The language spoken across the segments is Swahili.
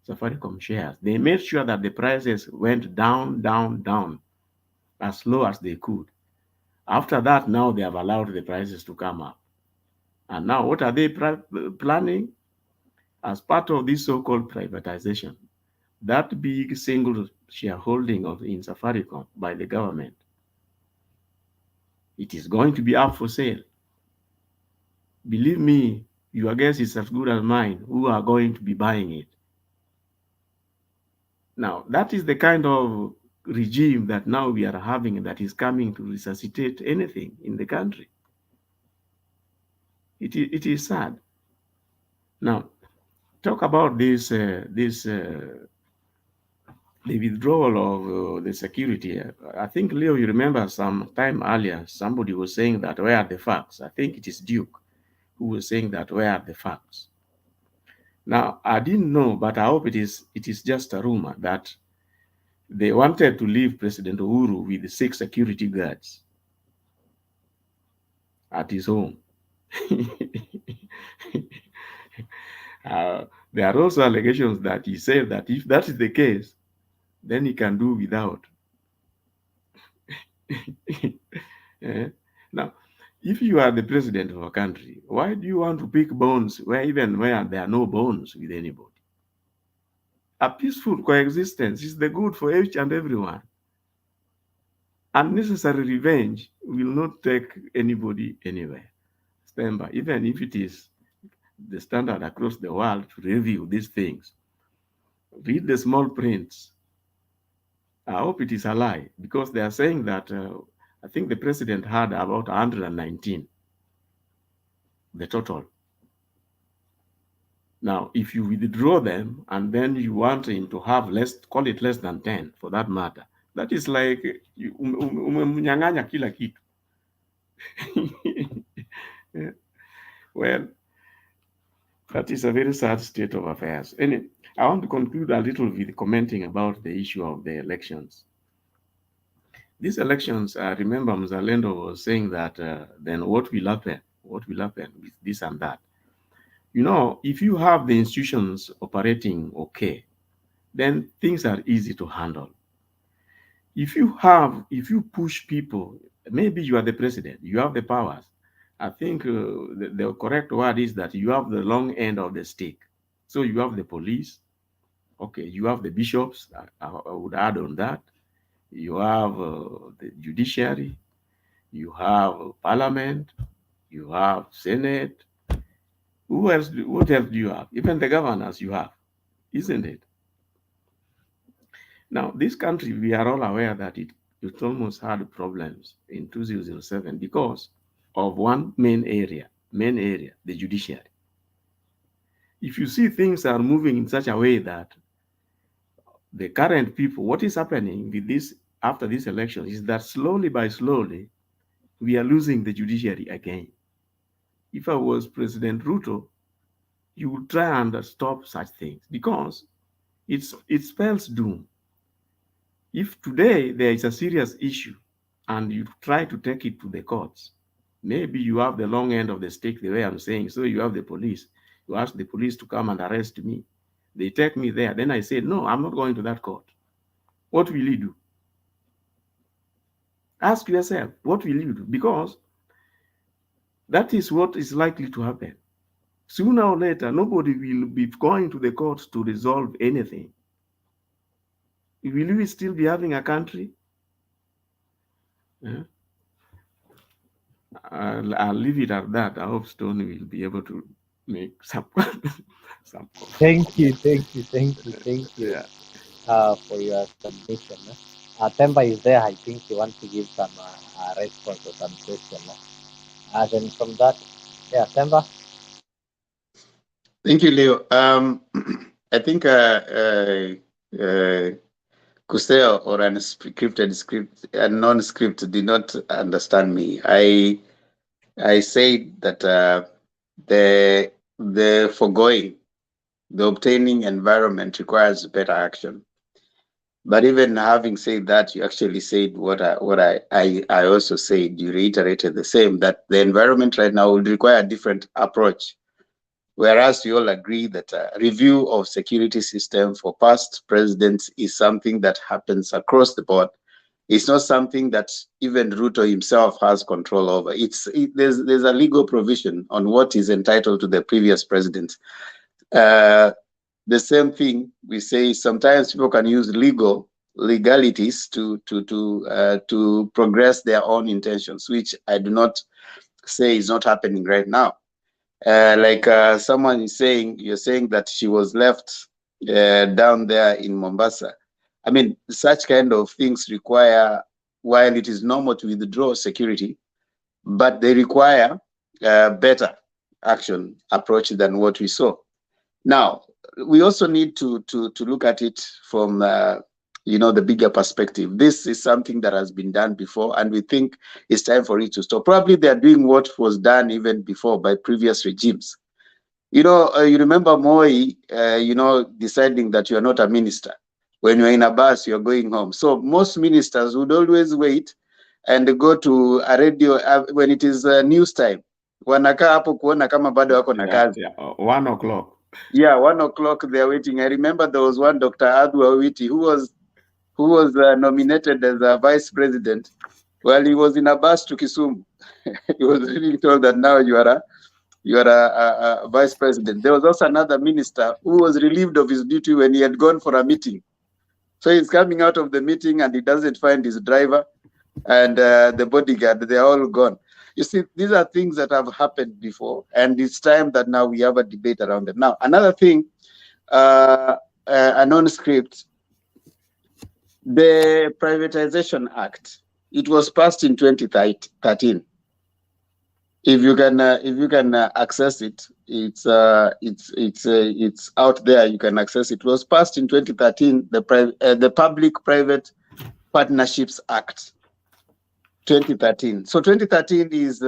Safaricom shares. They made sure that the prices went down, down, down, as low as they could. After that, now they have allowed the prices to come up. And now, what are they planning? As part of this so-called privatization, that big single shareholding of in Safaricom by the government, it is going to be up for sale. Believe me, your guess is as good as mine who are going to be buying it. Now, that is the kind of regime that now we are having that is coming to resuscitate anything in the country. It is sad. Now, talk about the withdrawal of the security. I think, Leo, you remember some time earlier, somebody was saying that where are the facts? I think it is Duke who was saying that where are the facts? Now, I didn't know, but I hope it is just a rumor that they wanted to leave President Uhuru with 6 security guards at his home. There are also allegations that he said that if that is the case, then he can do without. Now, if you are the president of a country, why do you want to pick bones where there are no bones with anybody? A peaceful coexistence is the good for each and everyone. Unnecessary revenge will not take anybody anywhere. Remember, even if it is the standard across the world to review these things, read the small prints. I hope it is a lie because they are saying that I think the president had about 119, the total. Now, if you withdraw them and then you want him to have call it less than 10 for that matter, that is like umemnyang'anya kila kitu. Well, that is a very sad state of affairs. Anyway, I want to conclude a little with commenting about the issue of the elections. These elections, I remember Mzalendo was saying that then what will happen? What will happen with this and that? You know, if you have the institutions operating okay, then things are easy to handle. If you push people, maybe you are the president, you have the powers. I think the correct word is that you have the long end of the stick. So you have the police, okay, you have the bishops, I would add on that. You have the judiciary, you have parliament, you have senate. What else do you have? Even the governors you have, isn't it? Now, this country, we are all aware that it almost had problems in 2007 because of one main area, the judiciary. If you see things are moving in such a way that the current people, what is happening with this after this election is that slowly by slowly, we are losing the judiciary again. If I was President Ruto, you would try and stop such things because it spells doom. If today there is a serious issue and you try to take it to the courts, maybe you have the long end of the stick, the way I'm saying. So you have the police. You ask the police to come and arrest me. They take me there. Then I say, no, I'm not going to that court. What will you do? Ask yourself, what will you do? Because that is what is likely to happen. Sooner or later, nobody will be going to the courts to resolve anything. Will we still be having a country? Yeah. I'll leave it at that. I hope Stone will be able to make some some Thank you yeah. for your submission. Temba is there. I think he wants to give some response or some question. And from that, yeah, Temba. Thank you, Leo. I think Kuseo or unscripted script and non-script did not understand me. I said that the foregoing, the obtaining environment requires better action. But even having said that, you actually said what I also said. You reiterated the same, that the environment right now would require a different approach Whereas we all agree that a review of security system for past presidents is something that happens across the board. It's not something that even Ruto himself has control over. There's a legal provision on what is entitled to the previous president. Uh, the same thing we say, sometimes people can use legalities to progress their own intentions, which I do not say is not happening right now. Someone is saying, you're saying that she was left down there in Mombasa. I mean, such kind of things require, while it is normal to withdraw security, but they require better action approach than what we saw. Now, we also need to look at it from the bigger perspective. This is something that has been done before, and we think it's time for it to stop. Probably they are doing what was done even before by previous regimes. You remember Moi, deciding that you are not a minister. When you're in a bus, you're going home. So most ministers would always wait and go to a radio when it is news time. Wanakaa hapo kuona kama bado wako na kazi. Yeah, 1 o'clock. Yeah, 1 o'clock they're waiting. I remember there was one Dr. Adu Awiti who was nominated as a vice president. Well, he was in a bus to Kisumu. He was being told that now you are a vice president. There was also another minister who was relieved of his duty when he had gone for a meeting. So he's coming out of the meeting and he doesn't find his driver and the bodyguard. They're all gone. You see, these are things that have happened before, and it's time that now we have a debate around them. Now, another thing, a non-script, the Privatization Act, it was passed in 2013. If you can access it, it's out there. You can access it. It was passed in 2013. The Public-Private Partnerships Act, 2013. So 2013 is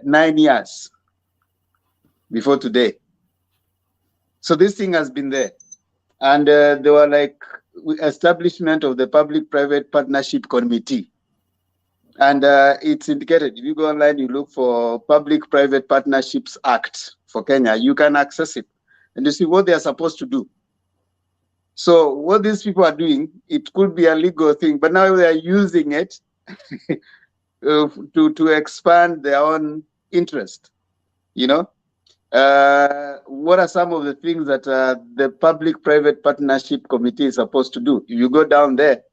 9 years before today. So this thing has been there, and there were like establishment of the Public-Private Partnership Committee. And it's indicated. If you go online, you look for Public-Private Partnerships Act for Kenya, you can access it and you see what they are supposed to do. So what these people are doing, it could be a legal thing, but now they are using it to expand their own interest. What are some of the things that the Public-Private Partnership Committee is supposed to do? If you go down there,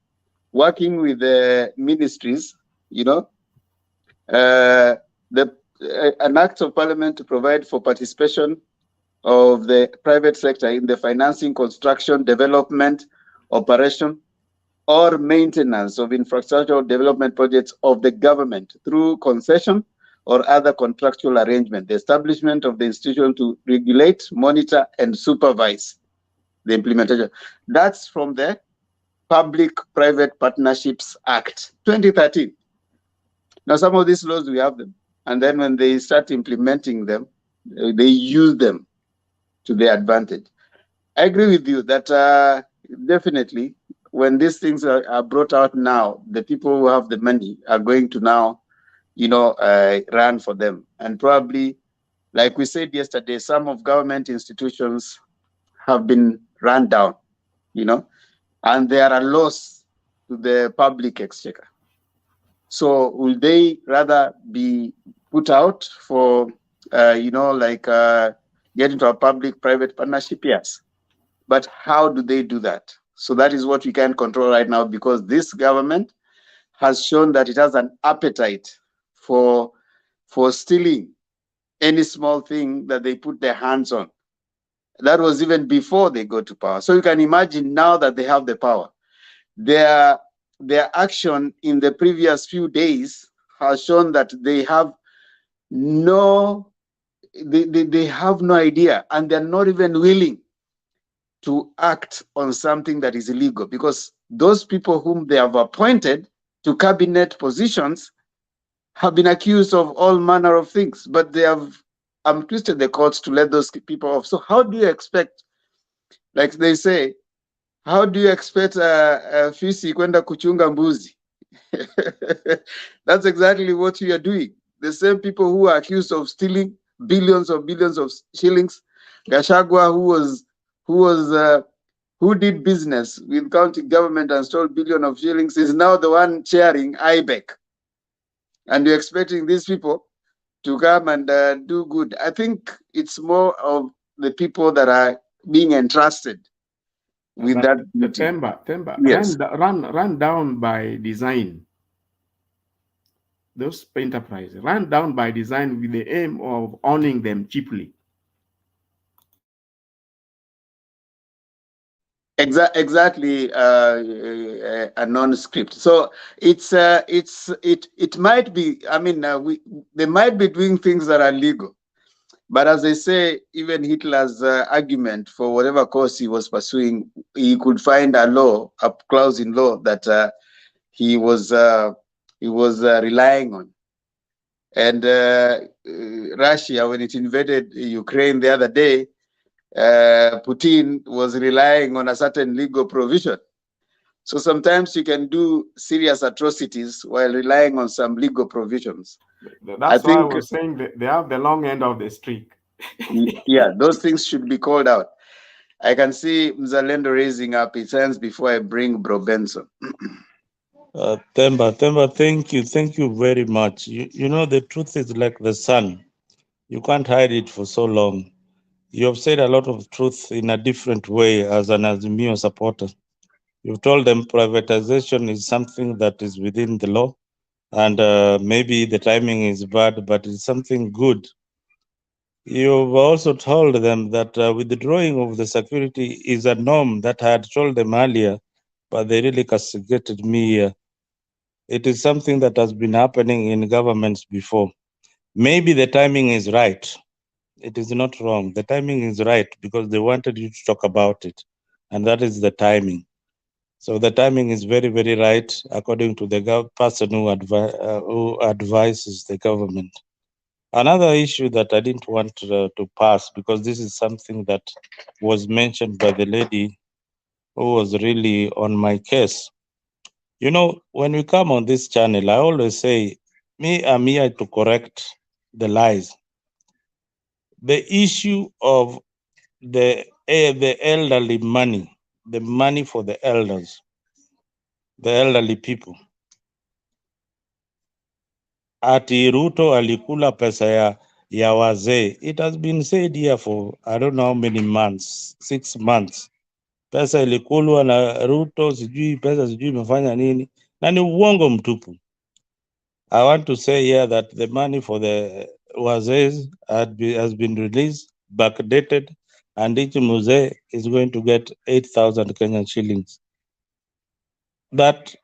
working with the ministries, an act of parliament to provide for participation of the private sector in the financing, construction, development, operation, or maintenance of infrastructural development projects of the government through concession or other contractual arrangement. The establishment of the institution to regulate, monitor, and supervise the implementation. That's from the Public-Private Partnerships Act, 2013. Now, some of these laws, we have them. And then when they start implementing them, they use them to their advantage. I agree with you that definitely when these things are brought out now, the people who have the money are going to now, run for them. And probably, like we said yesterday, some of government institutions have been run down, and they are a loss to the public exchequer. So will they rather be put out for, get into a public-private partnership? Yes. But how do they do that? So that is what we can control right now, because this government has shown that it has an appetite for stealing any small thing that they put their hands on. That was even before they go to power. So you can imagine now that they have the power. Their action in the previous few days has shown that they have no idea, and they're not even willing to act on something that is illegal, because those people whom they have appointed to cabinet positions have been accused of all manner of things, but they have twisted the courts to let those people off. So how do you expect, like they say, how do you expect a fisi kwenda kuchunga mbuzi? That's exactly what you are doing. The same people who are accused of stealing billions of shillings. Gachagua, who did business with county government and stole billions of shillings, is now the one chairing IBEC. And you're expecting these people to come and do good. I think it's more of the people that are being entrusted with that duty. Temba, Yes. run down by design. Those enterprises run down by design with the aim of owning them cheaply. Exactly, a non-script. So it might be. I mean, they might be doing things that are legal, but as they say, even Hitler's argument for whatever cause he was pursuing, he could find a clause in law that he was relying on. And Russia, when it invaded Ukraine the other day, Putin was relying on a certain legal provision. So sometimes you can do serious atrocities while relying on some legal provisions. That's why I was saying that they have the long end of the stick. Yeah, those things should be called out. I can see Mzalendo raising up his hands before I bring Bro Benson. Temba, thank you very much. You know, the truth is like the sun. You can't hide it for so long. You have said a lot of truth in a different way as an Azimio supporter. You've told them privatization is something that is within the law, and maybe the timing is bad, but it's something good. You've also told them that withdrawing of the security is a norm that I had told them earlier, but they really castigated me here. It is something that has been happening in governments before. Maybe the timing is right. It is not wrong. The timing is right because they wanted you to talk about it, and that is the timing. So the timing is very, very right according to the person who advises the government. Another issue that I didn't want to pass, because this is something that was mentioned by the lady who was really on my case. You know, when we come on this channel, I always say, I'm here to correct the lies. The issue of the elderly money, the money for the elders, the elderly people. Ati Ruto alikula pesa ya wazee. It has been said here for I don't know how many months, 6 months. Pesa ilikulwa na Ruto, sijui pesa sijui imefanya nini, na ni uongo mtupu. I want to say here that the money for the wazee has been released, backdated, and each mzee is going to get 8,000 Kenyan shillings. That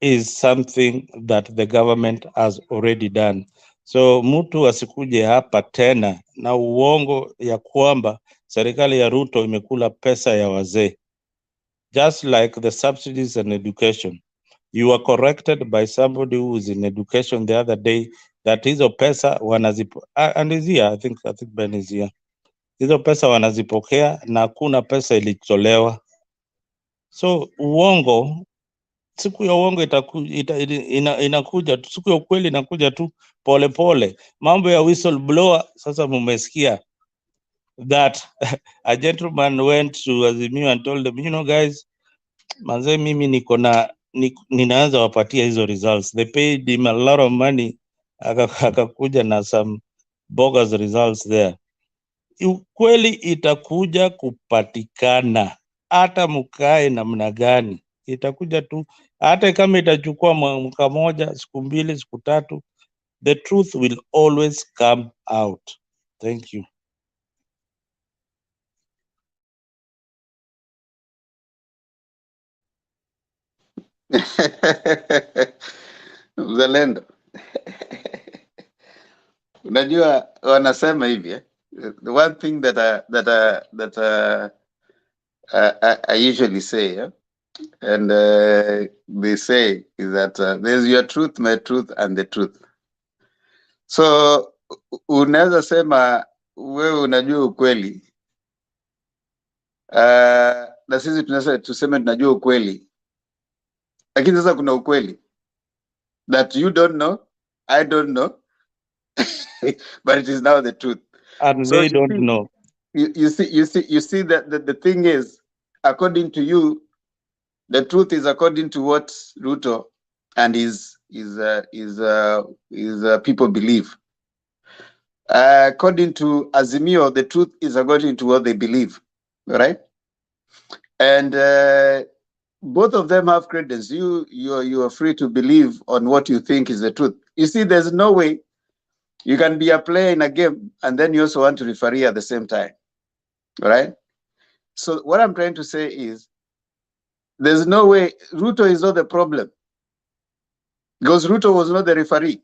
is something that the government has already done. So mtu asikuje hapa tena na uongo ya kwamba serikali ya Ruto imekula pesa ya wazee. Just like the subsidies and education. You were corrected by somebody who is in education the other day that hizo pesa wanazipo and is here, I think Ben is here. Hizo pesa wanazipokea na hakuna pesa ilitolewa. So uongo, siku ya uongo inakuja tu, siku ya ukweli inakuja tu pole pole. Mambo ya whistleblower sasa mumesikia that a gentleman went to Azimio and told them, you know guys, manze mimi ninaanza wapatia hizo results. They paid him a lot of money, akakuja na some bogus results there. Ukweli itakuja kupatikana, hata mkae namna gani, itakuja tu, hata kama itachukua mwaka moja, siku mbili, siku tatu, the truth will always come out. Thank you. Mzalendo. Unajua wanasema hivi the one thing that I usually say and they say is that there's your truth, my truth and the truth. So unaweza sema wewe unajua ukweli na sisi tunaweza tuseme tunajua ukweli, lakini sasa kuna ukweli that you don't know, I don't know but it is now the truth. and So they don't know. you see that the thing is, according to you, the truth is according to what Ruto and his people believe. According to Azimio, the truth is according to what they believe, right? And both of them have credence. You are free to believe on what you think is the truth. You see, there's no way you can be a player in a game and then you also want to referee at the same time, right? So what I'm trying to say is, there's no way. Ruto is not the problem, because Ruto was not the referee.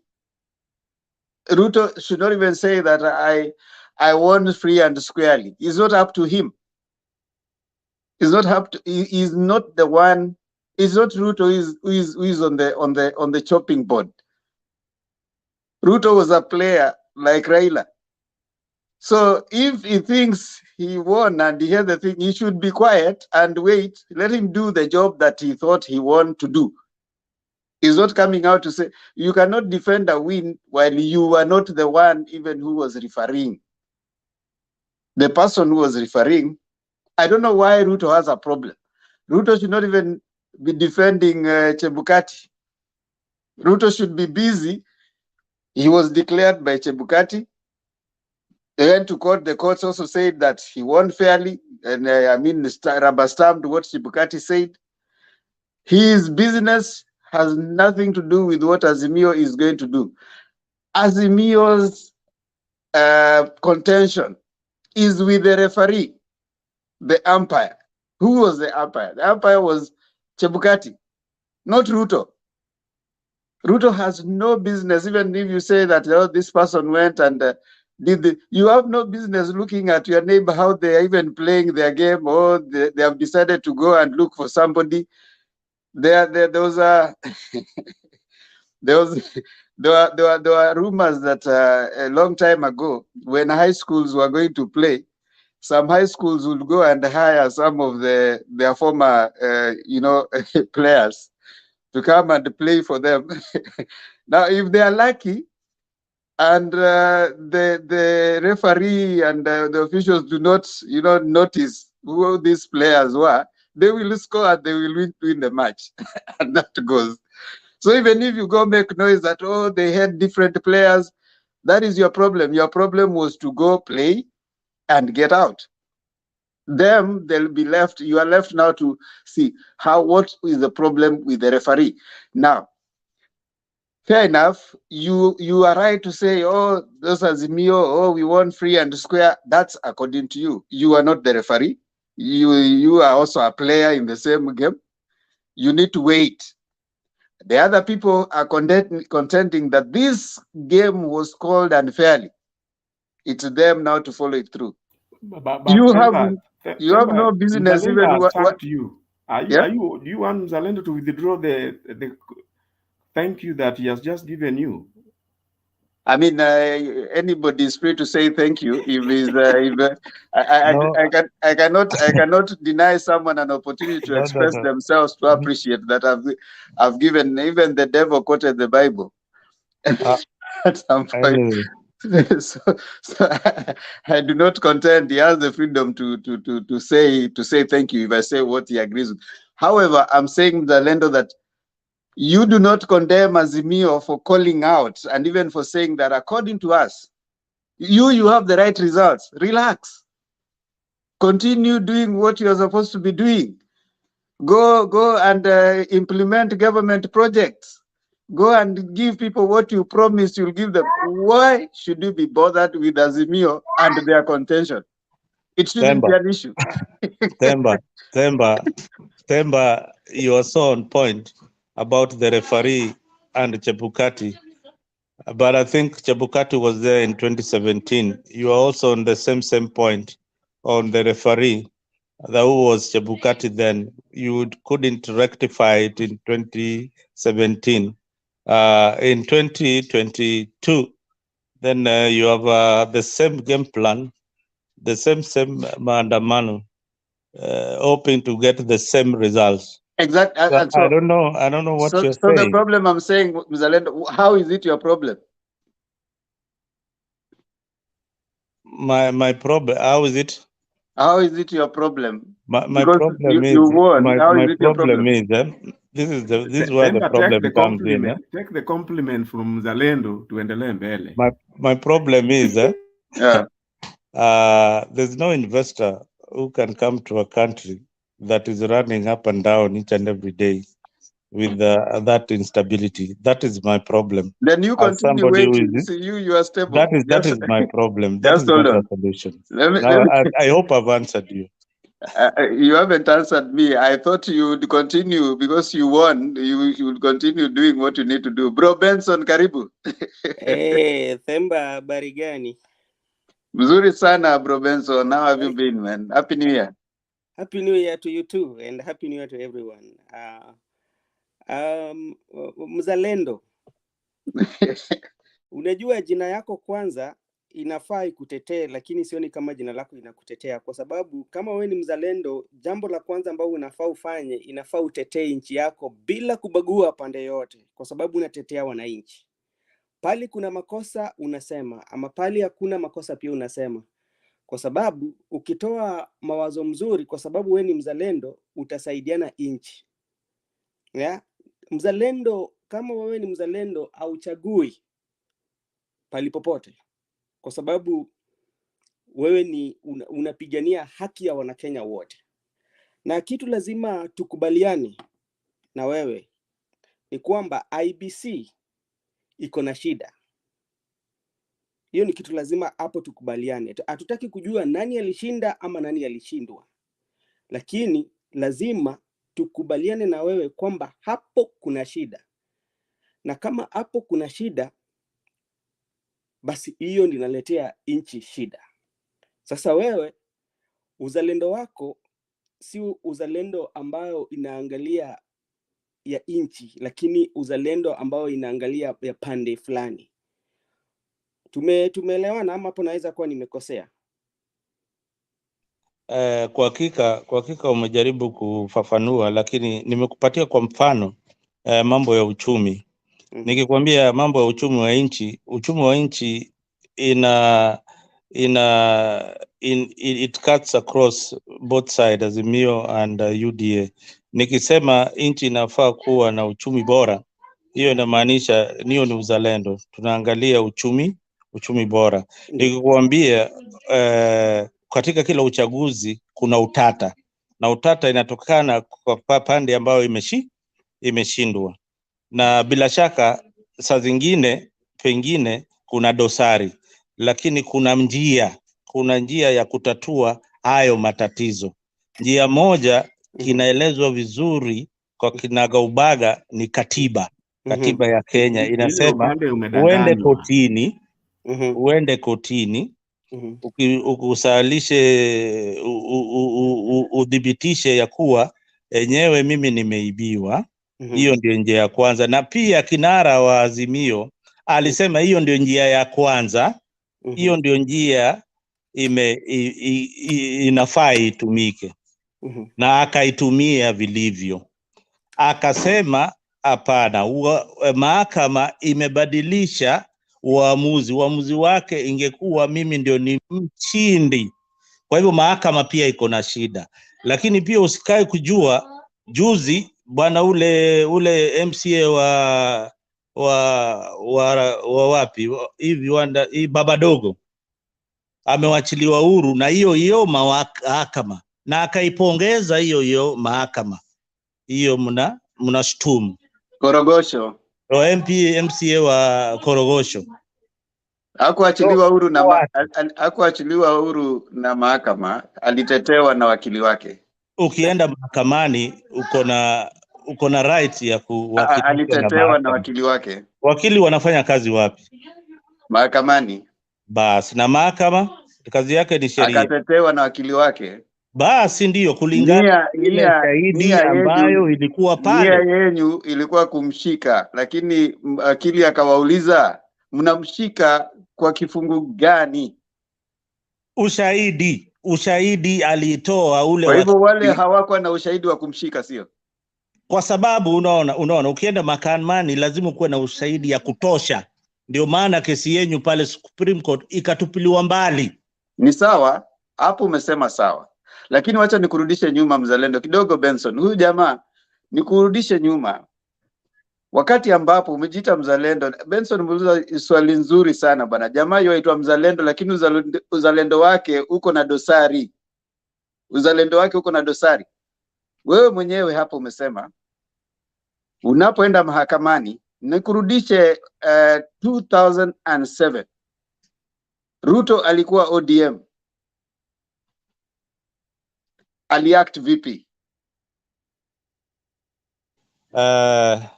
Ruto should not even say that I won free and squarely. It's not up to him. It's not up to. He's not the one. It's not Ruto who is on the chopping board. Ruto was a player like Raila. So if he thinks he won and he had the thing, he should be quiet and wait. Let him do the job that he thought he wanted to do. He's not coming out to say, you cannot defend a win while you are not the one even who was refereeing. The person who was refereeing, I don't know why Ruto has a problem. Ruto should not even be defending Chebukati. Ruto should be busy. He was declared by Chebukati. They went to court. The courts also said that he won fairly. And rubber stamped what Chebukati said. His business has nothing to do with what Azimio is going to do. Azimio's contention is with the referee, the umpire. Who was the umpire? The umpire was Chebukati, not Ruto. Ruto has no business, even if you say that this person went and you have no business looking at your neighbor, how they are even playing their game, or they have decided to go and look for somebody. There was a there were rumors that a long time ago, when high schools were going to play, some high schools would go and hire some of their former players to come and play for them. Now, if they are lucky and the referee and the officials do not notice who these players were, they will score and they will win the match. And that goes. So even if you go make noise that, oh, they had different players, that is your problem. Your problem was to go play and get out. Them, they'll be left. You are left now to see what is the problem with the referee. Now, fair enough, you are right to say, oh, those Azimio, oh, we won free and square. That's according to you. You are not the referee. You are also a player in the same game. You need to wait. The other people are contending that this game was called unfairly. It's them now to follow it through. But You have Temba, no business Mzalendo even has what thanked you. yeah. Do you want Mzalendo to withdraw the thank you that he has just given you? I mean, anybody is free to say thank you. No, I cannot deny someone an opportunity to no, no, express no. themselves to appreciate that I've given. Even the devil quoted the Bible Uh, at some point. anyway, so I do not contend. He has the freedom to say thank you if I say what he agrees with. However, I'm saying, Zalendo, that you do not condemn Azimio for calling out and even for saying that according to us, you have the right results. Relax. Continue doing what you're supposed to be doing. Go and implement government projects. Go and give people what you promised you'll give them. Why should you be bothered with Azimio and their contention? It shouldn't be Temba, an issue. Temba, Temba, Temba, you are so on point about the referee and Chebukati. But I think Chebukati was there in 2017. You are also on the same point on the referee. That who was Chebukati then. You couldn't rectify it in 2017. In 2022, then you have the same game plan, the same maandamano, hoping to get the same results. Exactly. So And I so, don't know what you're so the saying. problem I'm saying, Mzalendo, how is it your problem? my problem, how is it? How is it your problem? My Because problem you is won. How is it your problem problem? is this is where the Themba, problem comes in. take the compliment from Mzalendo tuendelee mbele. My problem is Yeah. there's no investor who can come to a country that is running up and down each and every day with that instability. That is my problem. Then you As continue somebody who waiting. is See, you are stable. that is my problem. That Just is not hold a on. solution. Let me, Now I hope I've answered you. you haven't answered me. I thought you would continue because you won. You would continue doing what you need to do. Bro Benson, karibu. Themba, habari gani? Mzuri sana, Bro Benson. How have you been, man? Happy New Year. Happy New Year to you too, and Happy New Year to everyone. Mzalendo, unajua jina yako kwanza inafaa ikutetee, lakini sioni kama jina lako inakutetea, kwa sababu kama wewe ni mzalendo, jambo la kwanza ambalo unafaa ufanye, inafaa utetee nchi yako bila kubagua pande yote, kwa sababu unatetea wananchi. Pali kuna makosa unasema, ama pali hakuna makosa pia unasema. Kwa sababu ukitoa mawazo mzuri, kwa sababu wewe ni mzalendo, utasaidiana nchi. Yeah? Mzalendo, kama wewe ni mzalendo, hauchagui palipopote, kwa sababu wewe ni unapigania haki ya Wanakenya wote. Na kitu lazima tukubaliane na wewe ni kwamba IBC iko na shida. Hiyo ni kitu lazima hapo tukubaliane. Hatutaki kujua nani alishinda ama nani alishindwa, lakini lazima tukubaliane na wewe kwamba hapo kuna shida. Na kama hapo kuna shida, basi hiyo ndio inaletea nchi shida. Sasa wewe, uzalendo wako si uzalendo ambao inaangalia ya nchi, lakini uzalendo ambao inaangalia ya pande fulani. Tumeelewana ama hapo naweza kuwa nimekosea? Kwa hakika umejaribu kufafanua, lakini nimekupatia kwa mfano mambo ya uchumi. Nikikwambia mambo ya uchumi wa nchi it cuts across both sides, Azimio and UDA. Nikisema nchi inafaa kuwa na uchumi bora, hiyo inamaanisha niyo ni uzalendo. Tunaangalia uchumi bora. Nikikwambia katika kila uchaguzi kuna utata, na utata inatokana kwa pande ambayo imeshindwa, na bila shaka saa zingine pengine kuna dosari, lakini kuna njia ya kutatua hayo matatizo. Njia moja kinaelezwa vizuri kwa kinagaubaga ni katiba ya Kenya. Inasema uende kotini ukusalishe udhibitishe ya kuwa enyewe mimi nimeibiwa. Hiyo ndio njia ya kwanza, na pia kinara wa Azimio alisema hiyo ndio njia ya kwanza. Hiyo ndio njia inafaa itumike, na akaitumia vilivyo. Akasema hapana, mahakama imebadilisha uamuzi wake, ingekuwa mimi ndio ni mshindi. Kwa hivyo mahakama pia iko na shida. Lakini pia usikae kujua, juzi bwana ule MCA wa wapi hivi hii Baba Dogo amewachiliwa huru na hiyo mahakama, na akaipongeza hiyo mahakama. Hiyo mnashtumu Korogosho. MCA wa Korogosho hakuachiliwa huru na mahakama, alitetewa na wakili wake. Ukienda mahakamani uko na right ya kuwakilisha. Alitetewa na wakili wake. Wakili wanafanya kazi wapi? Mahakamani. Basi na mahakama kazi yake ni sheria. Akatetewa na wakili wake. Basi ndio kulingana ile shahidi ambayo ilikuwa pale. Nia yenu ilikuwa kumshika, lakini akili akawauliza mnamshika kwa kifungu gani? Ushahidi alitoa ule. Kwa hivyo wale hawakuwa na ushahidi wa kumshika, sio? Kwa sababu unaona ukienda mahakamani lazima kuwe na ushahidi ya kutosha. Ndio maana kesi yenu pale Supreme Court ikatupiliwa mbali. Ni sawa, hapo umesema sawa. Lakini wacha nikurudishe nyuma mzalendo kidogo Benson. Huyu jamaa nikurudishe nyuma. Wakati ambapo umejiita mzalendo, Benson umeuliza swali nzuri sana bwana. Jamaa yaitwa mzalendo, lakini uzalendo wake uko na dosari. Uzalendo wake uko na dosari. Wewe mwenyewe hapo umesema unapoenda mahakamani, nikurudishe 2007 Ruto alikuwa ODM, aliact vipi?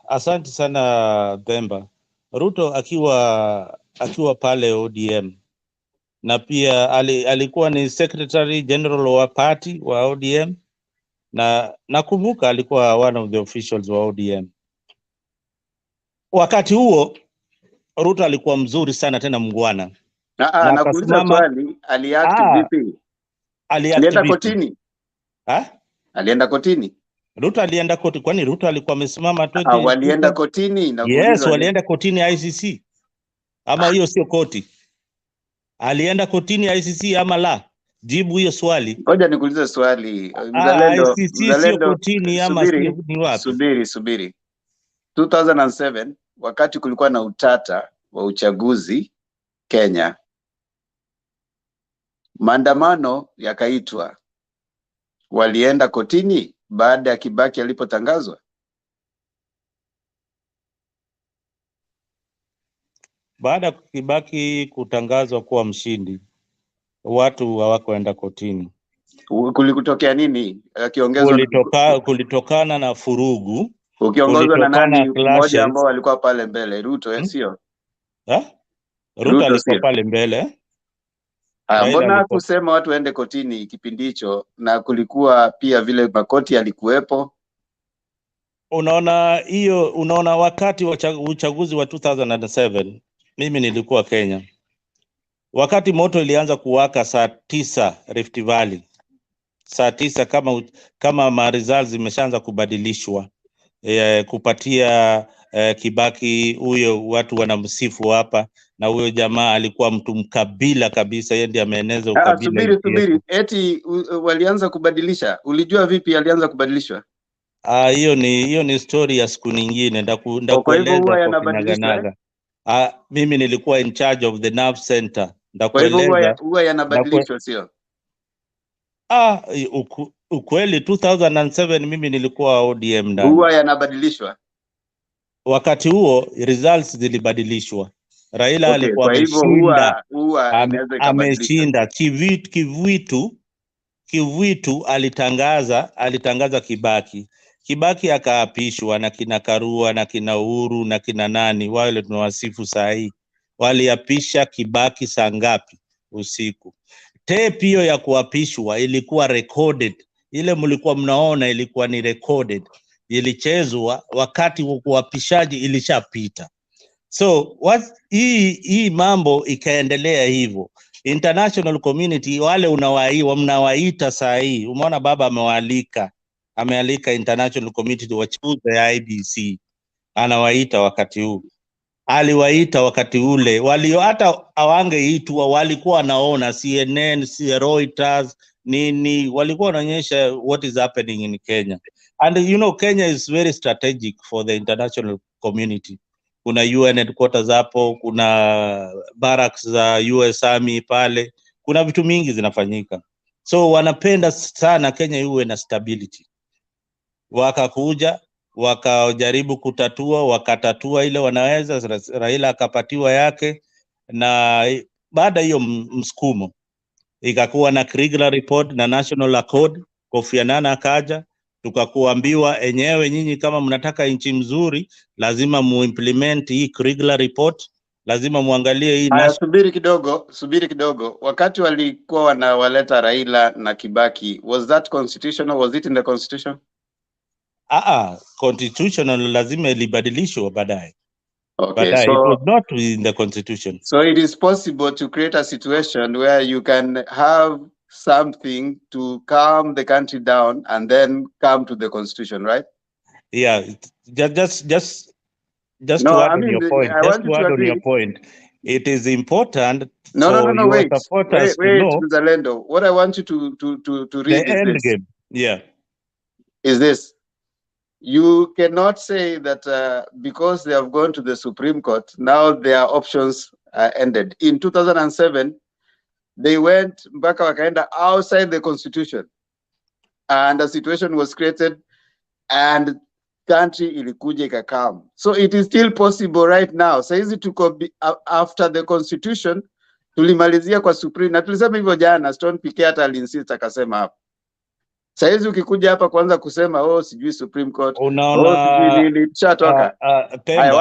Asante sana Themba. Ruto akiwa pale ODM na pia alikuwa ni secretary general wa party wa ODM, na nakumbuka alikuwa one of the officials wa ODM. Wakati huo Ruto alikuwa mzuri sana tena mngwana. Nakuuliza swali, aliact vipi? Alienda kotini? Alienda kotini? Ruto alienda kotini, kwani Ruto alikuwa amesimama 20? Walienda kotini na yes, walienda kotini ICC. Ama hiyo sio koti? Alienda kotini ICC ama la? Jibu hiyo swali. Ngoja nikuulize swali. Mzalendo, ICC sio kotini ama ni wapi? Subiri. 2007 wakati kulikuwa na utata wa uchaguzi Kenya, maandamano yakaitwa. Walienda kotini baada ya Kibaki alipotangazwa? Baada ya Kibaki kutangazwa kuwa mshindi, watu hawakuenda kotini. Kulikutokea nini? Kulitokana na furugu. Ukiongozwa na nani? Mmoja ambao walikuwa pale mbele, Ruto, sio? Ruto alikuwa pale mbele. Mbona kusema watu waende kotini kipindi hicho, na kulikuwa pia vile makoti yalikuwepo? Unaona wakati wa uchaguzi wa 2007 mimi nilikuwa Kenya. Wakati moto ilianza kuwaka saa 9 Rift Valley. Saa 9 kama ma results zimeshaanza kubadilishwa. Kupatia Kibaki huyo watu wanamsifu hapa, na huyo jamaa alikuwa mtu mkabila kabisa, yeye ndiye ameeneza ukabila. Subiri, eti walianza kubadilisha. Ulijua vipi alianza kubadilishwa? Hiyo ni story ya siku nyingine, ndakueleza kwa kinaganaga. Mimi nilikuwa in charge of the nerve center, ndakueleza. Huwa yanabadilishwa sio? Ukweli 2007 mimi nilikuwa ODM ndani. Huwa yanabadilishwa. Wakati huo results zilibadilishwa. Raila alikuwa ameshinda. Kivitu alitangaza Kibaki akaapishwa na kina Karua na kina Uhuru na kina nani wale tunawasifu saa hii. Waliapisha Kibaki saa ngapi? Usiku. Tape hiyo ya kuapishwa ilikuwa recorded. Ile mlikuwa mnaona ilikuwa ni recorded. Ilichezwa wakati wa kuapishaji ilishapita. So hii mambo ikaendelea hivyo. International community wale mnawaita saa hii. Umeona baba amealika international community wachuze ya IBC. Anawaita wakati huu. Aliwaita wakati ule. Hata hawangeitwa, walikuwa wanaona CNN, Reuters, nini, walikuwa wanaonyesha what is happening in Kenya. And Kenya is very strategic for the international community. Kuna UN headquarters hapo, kuna barracks za US Army pale, kuna vitu mingi zinafanyika. So wanapenda sana Kenya iwe na stability. Wakakuja, wakajaribu kutatua, wakatatua ile wanaweza. Raila akapatiwa yake, na baada hiyo msukumo ikakuwa na Kriegler report na national accord. Kofi Annan akaja, tukakuambiwa enyewe nyinyi kama mnataka nchi mzuri lazima muimplement hii Kriegler report, lazima muangalie hii. Subiri kidogo. Wakati walikuwa wanawaleta Raila na Kibaki, was that constitutional? Was it in the constitution? Constitutional lazima ilibadilishwa baadaye. Okay, so it was not in the constitution. So it is possible to create a situation where you can have something to calm the country down and then come to the constitution, right? Yeah, just to add on your point. it is important No, for your wait, supporters to wait, know Mzalendo. What I want you to read the is end this. game. Yeah. Is this. You cannot say that because they have gone to the Supreme Court, now their options are ended. In 2007, they went mpaka wakaenda outside the constitution, and a situation was created, and country ilikuja ikakam. So it is still possible right now. Saizi tuko after the constitution, tulimalizia kwa Supreme, na tulisema hivyo jana. Stone Pike hata alinsist akasema hapo. Saizi ukikuja hapa kwanza kusema sijui Supreme Court, sijui Unaona nini, tushatoka. Haya, Temba,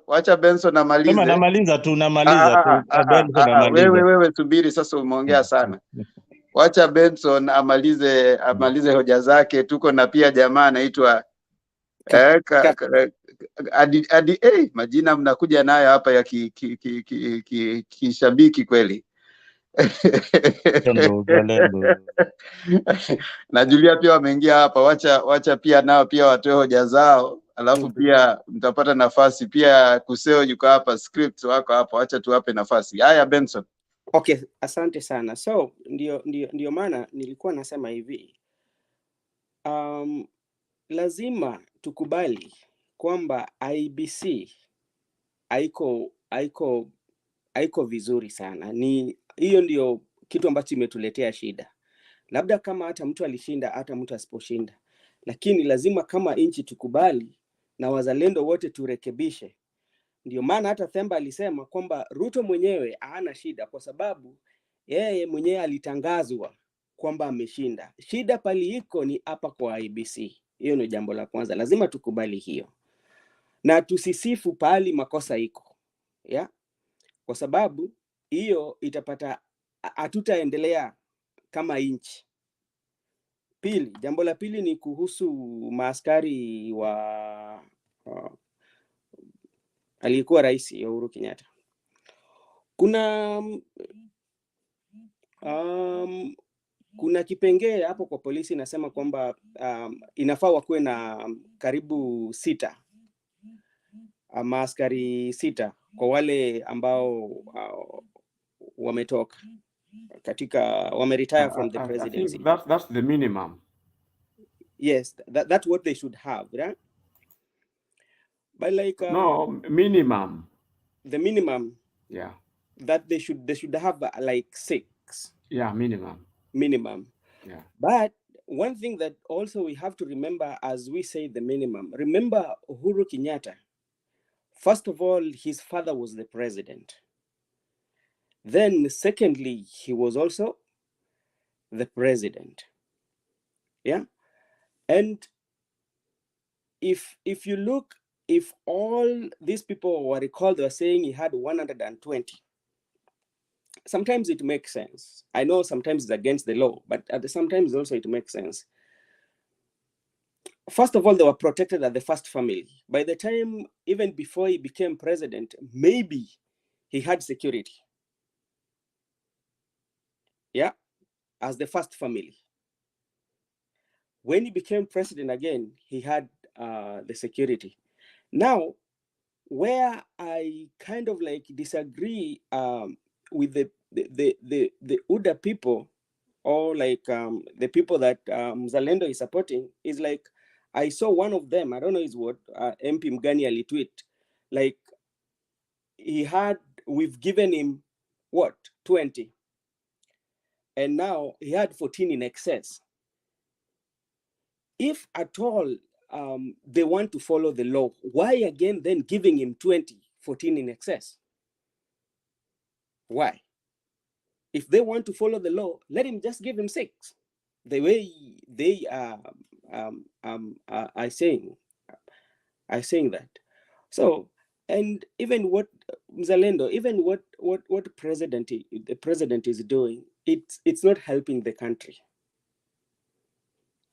wacha Benson amalize. sema namaliza tu Benson amaliza. Wewe subiri sasa, umeongea sana. Wacha Benson amalize hoja zake. Tuko na pia jamaa anaitwa majina mnakuja nayo hapa ya kishabiki kweli. Na Julia pia wameingia hapa. Wacha pia nao pia watoe hoja zao, alafu pia mtapata nafasi pia. Kuseo yuko hapa, script wako hapa, wacha tuwape nafasi. Haya, Benson. Okay, asante sana. So ndio maana nilikuwa nasema hivi, lazima tukubali kwamba IBC haiko vizuri sana. Ni hiyo ndio kitu ambacho imetuletea shida. Labda kama hata mtu alishinda, hata mtu asiposhinda, lakini lazima kama nchi tukubali na wazalendo wote turekebishe. Ndio maana hata Themba alisema kwamba Ruto mwenyewe hana shida kwa sababu yeye mwenyewe alitangazwa kwamba ameshinda. Shida pali iko ni hapa kwa IBC. Hiyo ni jambo la kwanza, lazima tukubali hiyo na tusisifu pali makosa iko, ya kwa sababu hiyo itapata hatutaendelea kama nchi. Pili, jambo la pili ni kuhusu maaskari wa aliyekuwa rais Uhuru Kenyatta. Kuna kipengee hapo kwa polisi inasema kwamba inafaa wakuwe na karibu 6 maaskari 6 kwa wale ambao wametoka katika wameretire from the presidency. I think that's the minimum. Yes, that's what they should have, right? But like no, minimum. The minimum, yeah, that they should have like 6. Yeah, minimum. Yeah. But one thing that also we have to remember as we say the minimum, remember Uhuru Kenyatta, first of all, his father was the president. Then secondly, he was also the president. Yeah. And if you look, if all these people were recalled, they were saying he had 120. Sometimes it makes sense. I know sometimes it's against the law, but at the sometimes also it makes sense. First of all, they were protected at the first family. By the time, even before he became president, maybe he had security. Yeah, as the first family. When he became president again, he had the security. Now, where I kind of like disagree with the UDA people, or like the people that Mzalendo is supporting, is like, I saw one of them, I don't know is what, MP Mgani ali tweet, like we've given him what, 20, and now he had 14 in excess. If at all they want to follow the law, why again then giving him 20, 14 in excess? Why? If they want to follow the law, let him just give him 6. The way they are saying that. So, and even what Mzalendo, even what the president is doing, it's not helping the country.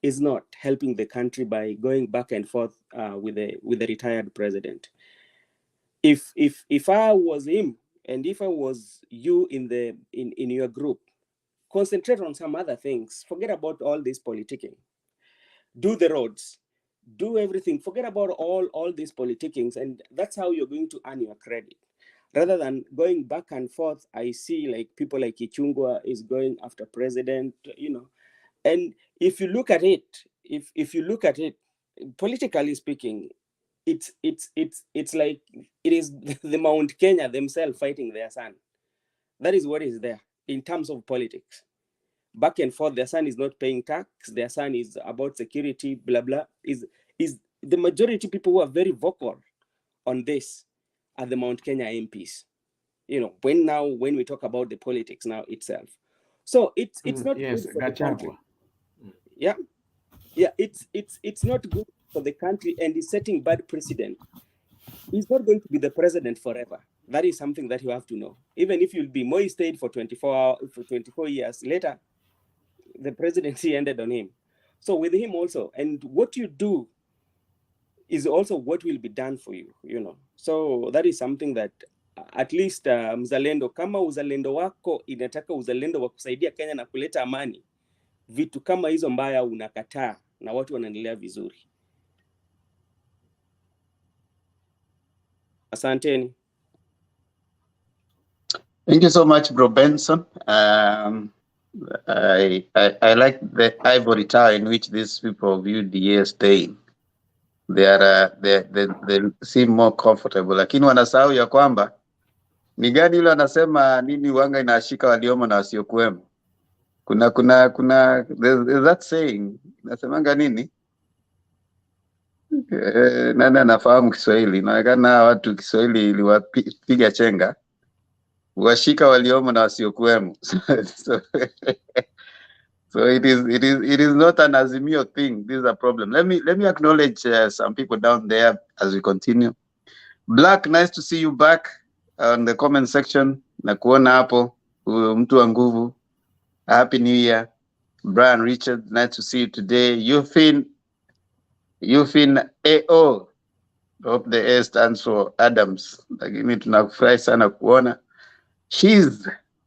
Is not helping the country by going back and forth with the retired president. If I was him, and if I was you in your group, concentrate on some other things. Forget about all this politicking. Do the roads, do everything. Forget about all these politickings, and that's how you're going to earn your credit. rather than going back and forth. I see like people like Ichungwa is going after president, and if you look at it, if you look at it politically speaking, it's like it is the Mount Kenya themselves fighting their son. That is what is there in terms of politics. Back and forth, their son is not paying tax, their son is about security, blah blah. Is the majority people who are very vocal on this are the Mount Kenya MPs. When we talk about the politics now itself. So it's not yes, good for the country. Gachagua. Yeah. It's not good for the country, and is setting bad precedent. He's not going to be the president forever. That is something that you have to know. Even if you'll be Moi stayed for 24 years later, the presidency ended on him. So with him also, and what you do is also what will be done for you, So that is something that at least mzalendo, kama uzalendo wako inataka uzalendo wa kusaidia Kenya na kuleta amani, vitu kama hizo mbaya unakataa na watu wanaendelea vizuri. Asanteni. Thank you so much, Bro Benson. I like the ivory tower in which these people viewed the year staying. They seem more comfortable, lakini wanasahau ya kwamba ni gani yule anasema nini wanga inashika waliomo na wasiokuwemo. Kuna there's that saying, nasemanga nini? Nani anafahamu Kiswahili? Inaonekana watu Kiswahili iliwapiga chenga. Washika waliomo na wasiokuwemo. So it is not an Azimio thing. This is a problem. Let me acknowledge some people down there as we continue. Black, nice to see you back on the comment section. Nakuona hapo, mtu wa nguvu. Happy New Year. Brian Richard, nice to see you today. You've been AO. Hope the A stands for Adams. Lakini tunafurahi sana kuona.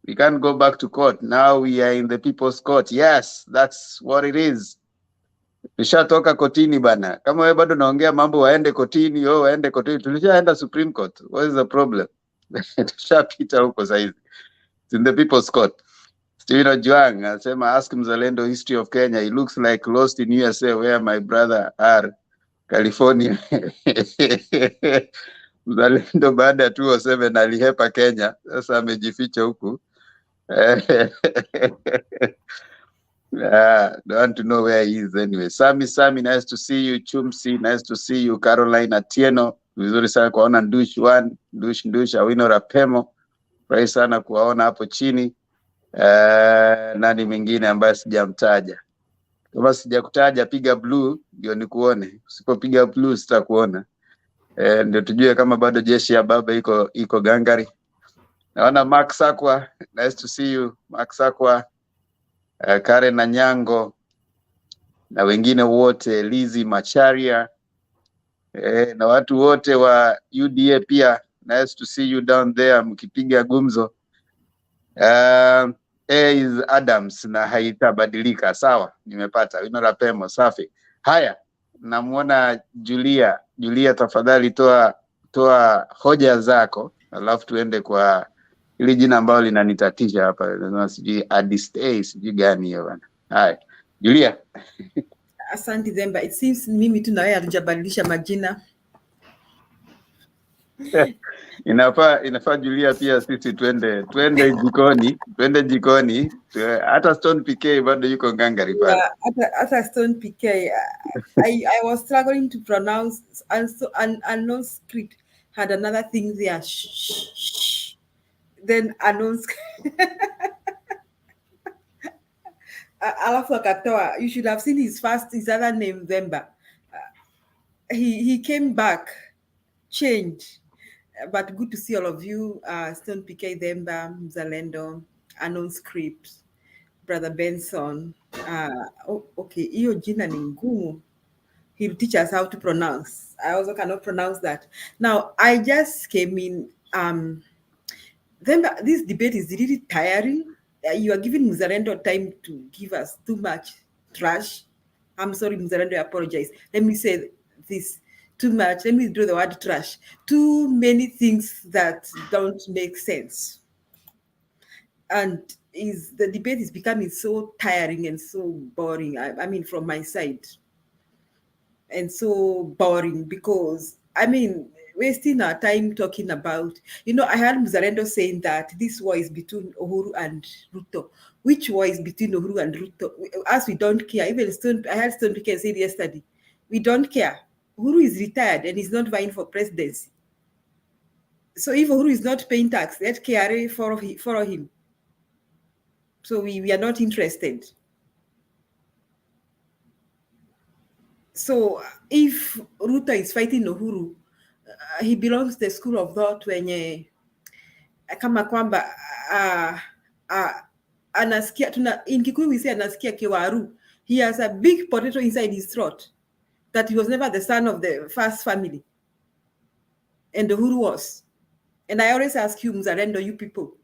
We can't go back to court. Now we are in the people's court. Yes, that's what it is. Nishatoka kotini bana. Kama wewe bado naongea mambo waende kotini, tulishaenda Supreme Court. What is the problem? Tushapita huko saizi. It's in the people's court. Steven Ojuang anasema, ask mzalendo history of Kenya. He looks like lost in USA where my brother are. California. Mzalendo baada ya 207 alihepa Kenya. Sasa amejificha huku. Don't want to know where he is anyway. Sami, nice to see you. Chumsi, nice to see you. Caroline Atieno, vizuri sana kuwaona. Ndush Awino Rapemo, furahi sana kuwaona hapo chini. Nani mwingine ambaye sijamtaja? Kama sijakutaja piga blue ndio nikuone. Usipopiga blue sitakuona. Ndio tujue kama bado jeshi ya baba iko gangari. Naona Mark Sakwa, nice to see you. Mark Sakwa, Karen Nanyango, na wengine wote, Lizzy Macharia, na watu wote wa UDA pia, nice to see you down there mkipiga gumzo. A is Adams na haitabadilika. Sawa, nimepata. Wino Rapemo, safi. Haya, namuona Julia, tafadhali toa hoja zako, alafu tuende kwa ili jina ambalo linanitatisha hapa. Nasema sijui Adistay, sijui gani hiyo bana. Hai, Julia. Asante Themba. It seems mimi tu na wewe hatujabadilisha majina. Inafaa Julia pia sisi twende jikoni. Hata Stone PK bado yuko ngangari pale. Hata Stone PK, I was struggling to pronounce, and so unknown script had another thing there. Shh. Then unknown alafu akatoa. You should have seen his other name Themba. He came back, changed. But good to see all of you. Stone PK, Themba, Mzalendo, unknown script, Brother Benson. Okay, hiyo jina ni ngumu. He'll teach us how to pronounce. I also cannot pronounce that. Now, I just came in. Themba, this debate is really tiring. You are giving Mzalendo time to give us too much trash. I'm sorry, Mzalendo, I apologize. Let me say this. too much. Let me withdraw the word trash. Too many things that don't make sense. And the debate is becoming so tiring and so boring. I mean, from my side, and so boring because wasting our time talking about, I heard Muzalendo saying that this war is between Uhuru and Ruto. Which war is between Uhuru and Ruto? As we don't care. Even I heard Stone Piken say yesterday, we don't care. Uhuru is retired and he's not vying for presidency. So if Uhuru is not paying tax, let KRA follow him. So we are not interested. So if Ruto is fighting Uhuru, he belongs to the school of thought wenye kama kwamba anasikia in Kikuyu we say anasikia kiwaru. He has a big potato inside his throat that he was never the son of the first family, and Uhuru was. And I always ask you, Mzalendo, you people,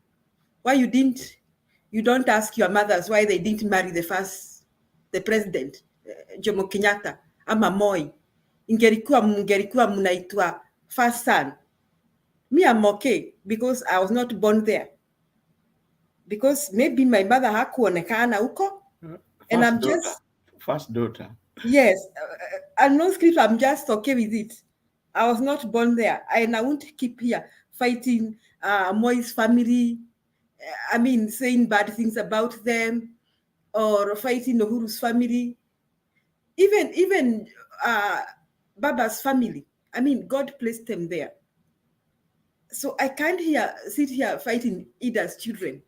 why you don't ask your mothers why they didn't marry the president, Jomo Kenyatta ama Moi. Ingerikuwa mnaitwa first son. Me, I'm okay because I was not born there. Because maybe my mother hakuonekana huko, and I'm just first daughter. Yes, and no script. I'm just okay with it. I was not born there, and I won't keep here fighting Moi's family. Saying bad things about them, or fighting Uhuru's family. Even Baba's family. God placed them there. So I can't sit here fighting Ida's children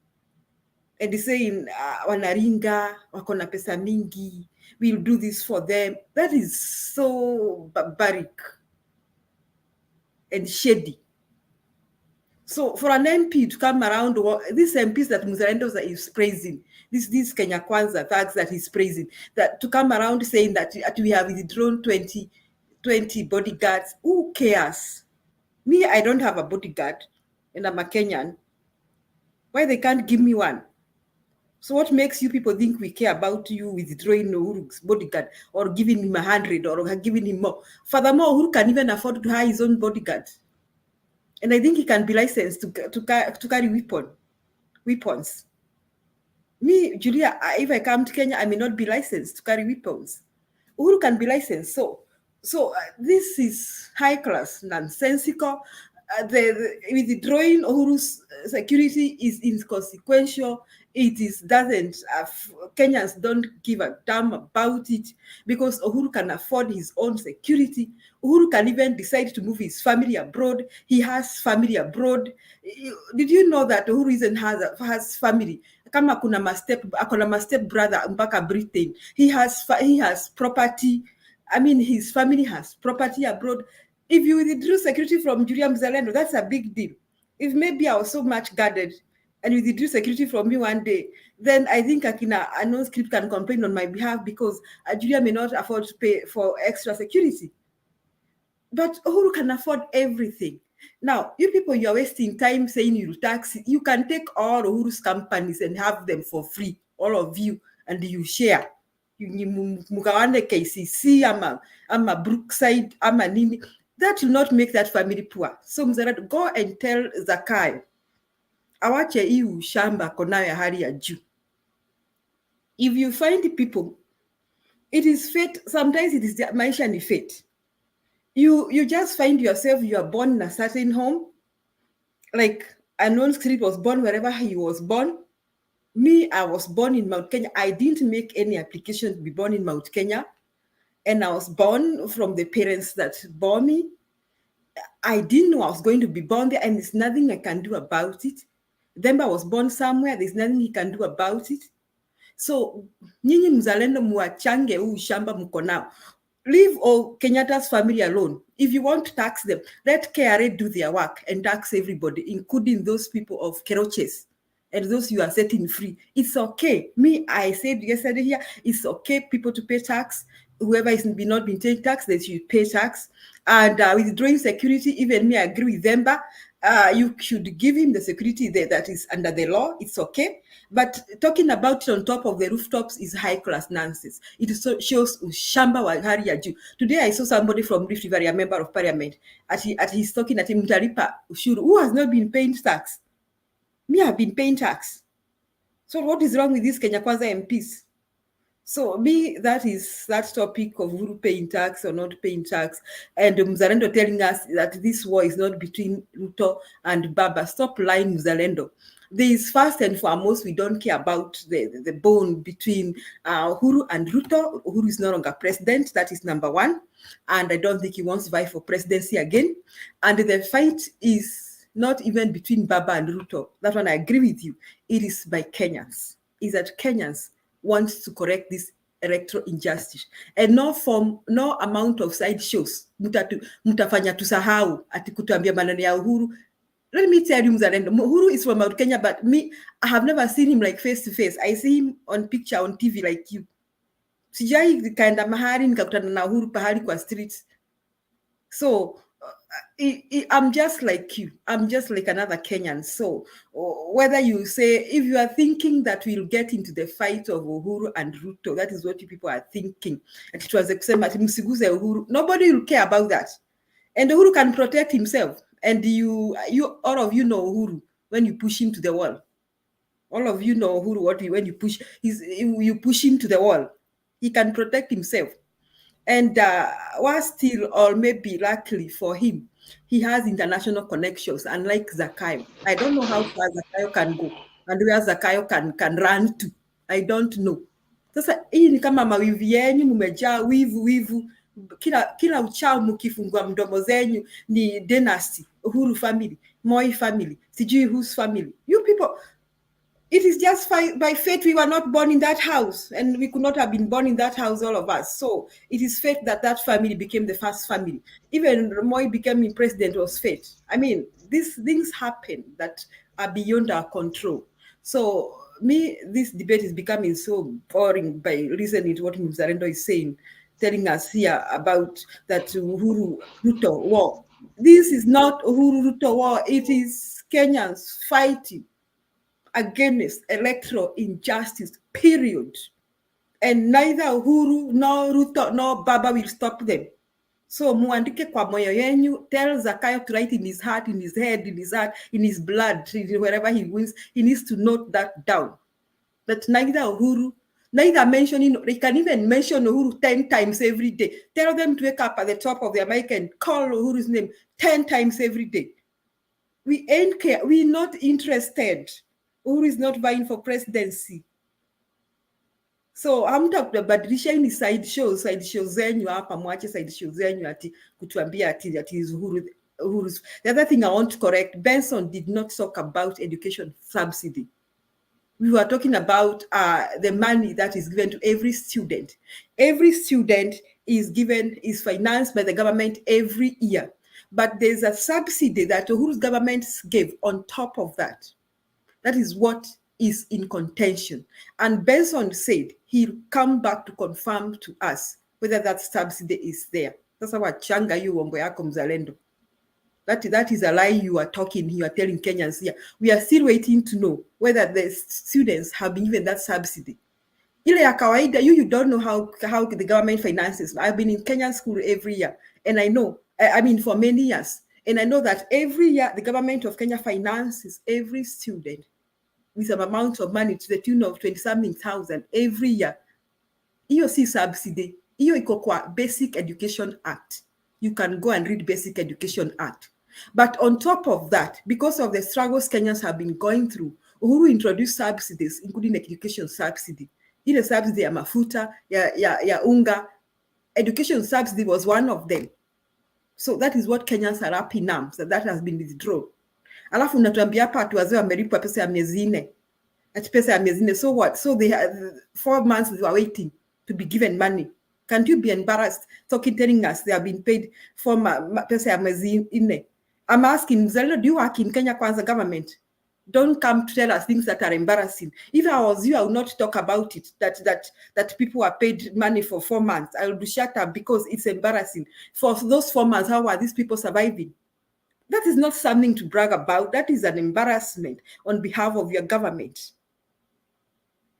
and saying wanaringa, wakona pesa mingi, we'll do this for them. That is so barbaric and shady. So for an MP to come around, these MPs that Muzalendo is praising, these Kenya Kwanza thugs that he's praising, that to come around saying that we have withdrawn 20 bodyguards, who cares? Me, I don't have a bodyguard, and I'm a Kenyan. Why they can't give me one? So what makes you people think we care about you withdrawing Uhuru's bodyguard or giving him 100 or giving him more? Furthermore, Uhuru can even afford to hire his own bodyguard. And I think he can be licensed to carry weapons. Me, Julia, if I come to Kenya, I may not be licensed to carry weapons. Uhuru can be licensed. So this is high class, nonsensical. The withdrawing Uhuru's security is inconsequential. Kenyans don't give a damn about it because Uhuru can afford his own security. Uhuru can even decide to move his family abroad. He has family abroad. Did you know that Uhuru has family? Kama akona ma step brother mpaka Britain. He has property. His family has property abroad. If you withdrew security from Julia Mzalendo, that's a big deal. If maybe I was so much guarded and you withdrew security from me one day, then I think a non-script can complain on my behalf because Julia may not afford to pay for extra security. But Uhuru can afford everything. Now, you people, you're wasting time saying you tax. You can take all Uhuru's companies and have them for free, all of you, and you share. Mugawane KCC, ama Brookside, ama nini. That will not make that family poor. So Mzalendo, go and tell Zakai, awache hii shamba konayo ya hali ya juu. If you find people, it is fate. Sometimes it is maisha ni fate. You just find yourself, you are born in a certain home. Like a non-script was born wherever he was born. Me, I was born in Mount Kenya. I didn't make any application to be born in Mount Kenya. And I was born from the parents that bore me. I didn't know I was going to be born there, and there's nothing I can do about it. Themba was born somewhere, there's nothing he can do about it. So, nyinyi Mzalendo muachange huu shamba mko nao. Leave all Kenyatta's family alone. If you want to tax them, let KRA do their work and tax everybody, including those people of Keroches and those you are setting free. It's okay. Me, I said yesterday here, it's okay people to pay tax. Whoever is not been paying tax, they should pay tax. And withdrawing security, even me, I agree with Themba. you should give him the security there that is under the law. It's okay. But talking about it on top of the rooftops is high class nonsense. It shows ushamba wa hali ya juu. Today I saw somebody from Rift Valley, a member of parliament, he's talking at mtalipa ushuru. Who has not been paying tax? Me, I've been paying tax. So what is wrong with these Kenya Kwanza MPs? So me, that is that topic of Uhuru paying tax or not paying tax, and Mzalendo telling us that this war is not between Ruto and Baba. Stop lying, Mzalendo. There is first and foremost, we don't care about the bone between Uhuru and Ruto. Uhuru is no longer president. That is number one. And I don't think he wants to vie for presidency again. And the fight is not even between Baba and Ruto. That one I agree with you. It is by Kenyans. Is that Kenyans wants to correct this electoral injustice, and no amount of side shows mutafanya tusahau ati kutuambia maneno ya Uhuru. Let me tell you, Mzalendo, Uhuru is from Mount Kenya, but me, I have never seen him like face to face. I see him on picture on TV like you. Sijai kaenda mahali nikakutana na Uhuru pahali kwa streets. So I'm just like you. I'm just like another Kenyan. So whether you say, if you are thinking that we'll get into the fight of Uhuru and Ruto, that is what you people are thinking. And it was Uhuru. Nobody will care about that. And Uhuru can protect himself. And you all of you know Uhuru when you push him to the wall. All of you know Uhuru when you push him to the wall. He can protect himself. And was still, or maybe luckily for him, he has international connections, unlike Zakayo. I don't know how far Zakayo can go and where Zakayo can run to. I don't know. Sasa hii ni kama mawivu yenyu, mumejaa wivu. Kila uchao mkifungua mdomo zenyu ni dynasty, Uhuru family, Moi family, sijui whose family. You people, it is just by fate we were not born in that house, and we could not have been born in that house, all of us. So it is fate that family became the first family. Even Moi becoming president was fate. I mean, these things happen that are beyond our control. So me, this debate is becoming so boring by listening to what Mzalendo is saying, telling us here about that Uhuru Ruto war. This is not Uhuru Ruto war. It is Kenyans fighting against electoral injustice, period. And neither Uhuru, nor Ruto, nor Baba will stop them. So muandike kwa moyo yenyu, tell Zakayo to write in his heart, in his head, in his heart, in his blood, wherever he wins, he needs to note that down. That neither Uhuru, neither mentioning, they can even mention Uhuru 10 times every day. Tell them to wake up at the top of their mic and call Uhuru's name 10 times every day. We ain't care, we're not interested. Uhuru is not vying for presidency. So hamtabadilisha ni side shows zenyu hapa, mwache side shows zenyu ati kutuambia ati is Uhuru's. The other thing I want to correct, Benson did not talk about education subsidy. We were talking about the money that is given to every student. Every student is financed by the government every year. But there's a subsidy that Uhuru's government gave on top of that. That is what is in contention. And Benson said he'll come back to confirm to us whether that subsidy is there. That's what changa you wongo yako Mzalendo. That is a lie you are talking. You are telling Kenyans here. We are still waiting to know whether the students have been given that subsidy. Ile ya kawaida, you don't know how the government finances. I've been in Kenyan school every year, and I know, I mean, for many years, and I know that every year the government of Kenya finances every student with some amount of money to the tune of 20-something thousand every year. Iyo si subsidy. Iyo iko kwa Basic Education Act. You can go and read Basic Education Act. But on top of that, because of the struggles Kenyans have been going through, Uhuru introduced subsidies, including education subsidy. Ile subsidy ya mafuta, ya unga. Education subsidy was one of them. So that is what Kenyans are happy now, so that has been withdrawn. Alafu natuambia hapa watu wazee wamelipwa pesa ya miezi 4. Ati pesa ya miezi 4. So what? So they have 4 months they were waiting to be given money. Can't you be embarrassed telling us they have been paid for pesa ya miezi 4? I'm asking, Mzalendo, do you work in Kenya Kwanza government? Don't come to tell us things that are embarrassing. If I was you, I would not talk about it, that people are paid money for 4 months. I will shut up because it's embarrassing. For those 4 months, how are these people surviving? That is not something to brag about. That is an embarrassment on behalf of your government.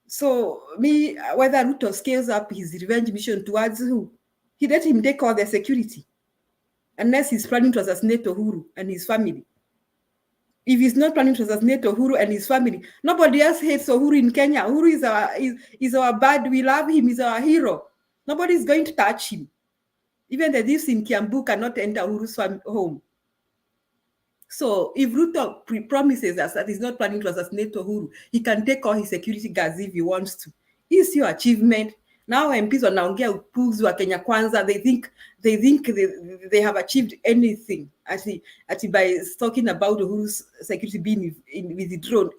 So whether Ruto scales up his revenge mission towards who, he let him take all the security, unless he's planning to assassinate Uhuru and his family. If he's not planning to assassinate Uhuru and his family, nobody else hates Uhuru in Kenya. Uhuru is our bad. We love him. He's our hero. Nobody is going to touch him. Even the thieves in Kiambu cannot enter Uhuru's home. So if Ruto promises us that he's not planning to assassinate Uhuru, he can take all his security guards if he wants to. It's your achievement. Now MPs wanaongea upuzi wa Kenya Kwanza, they think they have achieved anything by talking about Uhuru's security being withdrawn.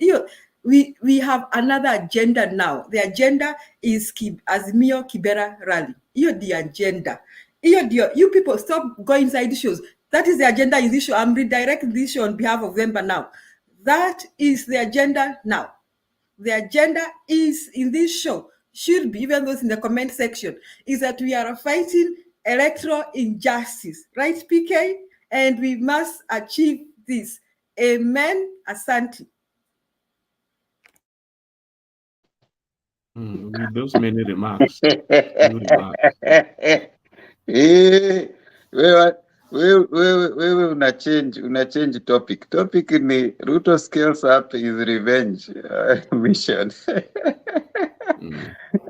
We have another agenda now. The agenda is Azimio Kibera rally. The agenda. You people stop going inside issues. That is the agenda in this show. I'm redirecting this show on behalf of Vemba now. That is the agenda now. The agenda is in this show, should be, even those in the comment section, is that we are fighting electoral injustice. Right, PK? And we must achieve this. Amen. Asante. With those many remarks, few remarks. Wewe una change topic. Topic ni Ruto scales up his revenge mission.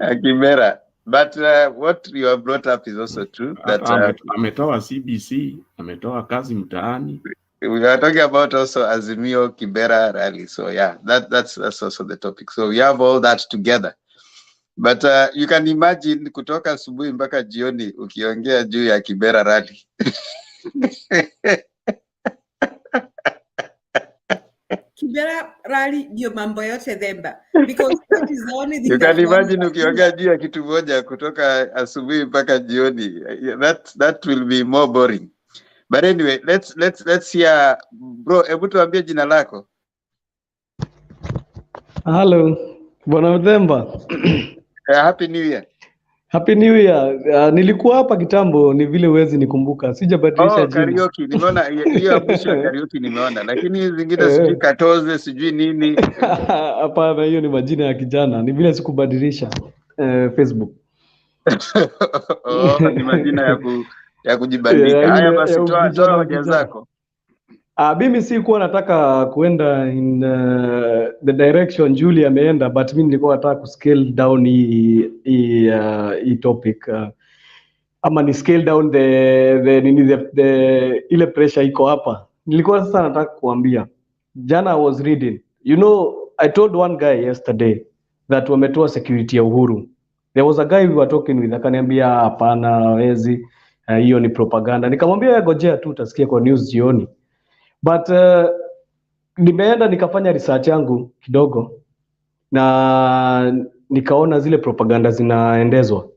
Kibera. But what you have brought up is also true. That ametoa CBC, ametoa kazi mtaani. We are talking about also Azimio Kibera rally. So yeah, that's also the topic. So we have all that together. But you can imagine kutoka asubuhi mpaka jioni ukiongea juu ya Kibera rally. Kibera rally ndio mambo yote Vemba, because that is the only thing. You can imagine ukiongea juu ya kitu moja kutoka asubuhi mpaka jioni. That will be more boring. But anyway, let's hear bro, hebu tuambie jina lako. Hello, Bwana Mutembei. Happy New Year. Happy New Year. Nilikuwa hapa kitambo, ni vile huwezi nikumbuka. Sijabadilisha jina. Karaoke. Nimeona hiyo mwisho ya karaoke nimeona. Lakini zingine sijui katoze, sijui nini. Hapana, hiyo ni majina ya kijana. Ni vile sikubadilisha Facebook. Ni majina ya kujibandika. Haya basi toa hoja zako. Mimi sikuwa nataka kuenda in the direction Julie ameenda, but mimi nilikuwa nataka kuscale down hii topic ama ni scale down the ile pressure iko hapa. Nilikuwa sasa nataka kuambia, jana I was reading, I told one guy yesterday that wametoa security ya Uhuru. There was a guy we were talking with, akaniambia hapana hawezi, hiyo ni propaganda. Nikamwambia ngojea tu utasikia kwa news jioni. But nimeenda nikafanya research yangu kidogo na nikaona zile propaganda zinaendezwa.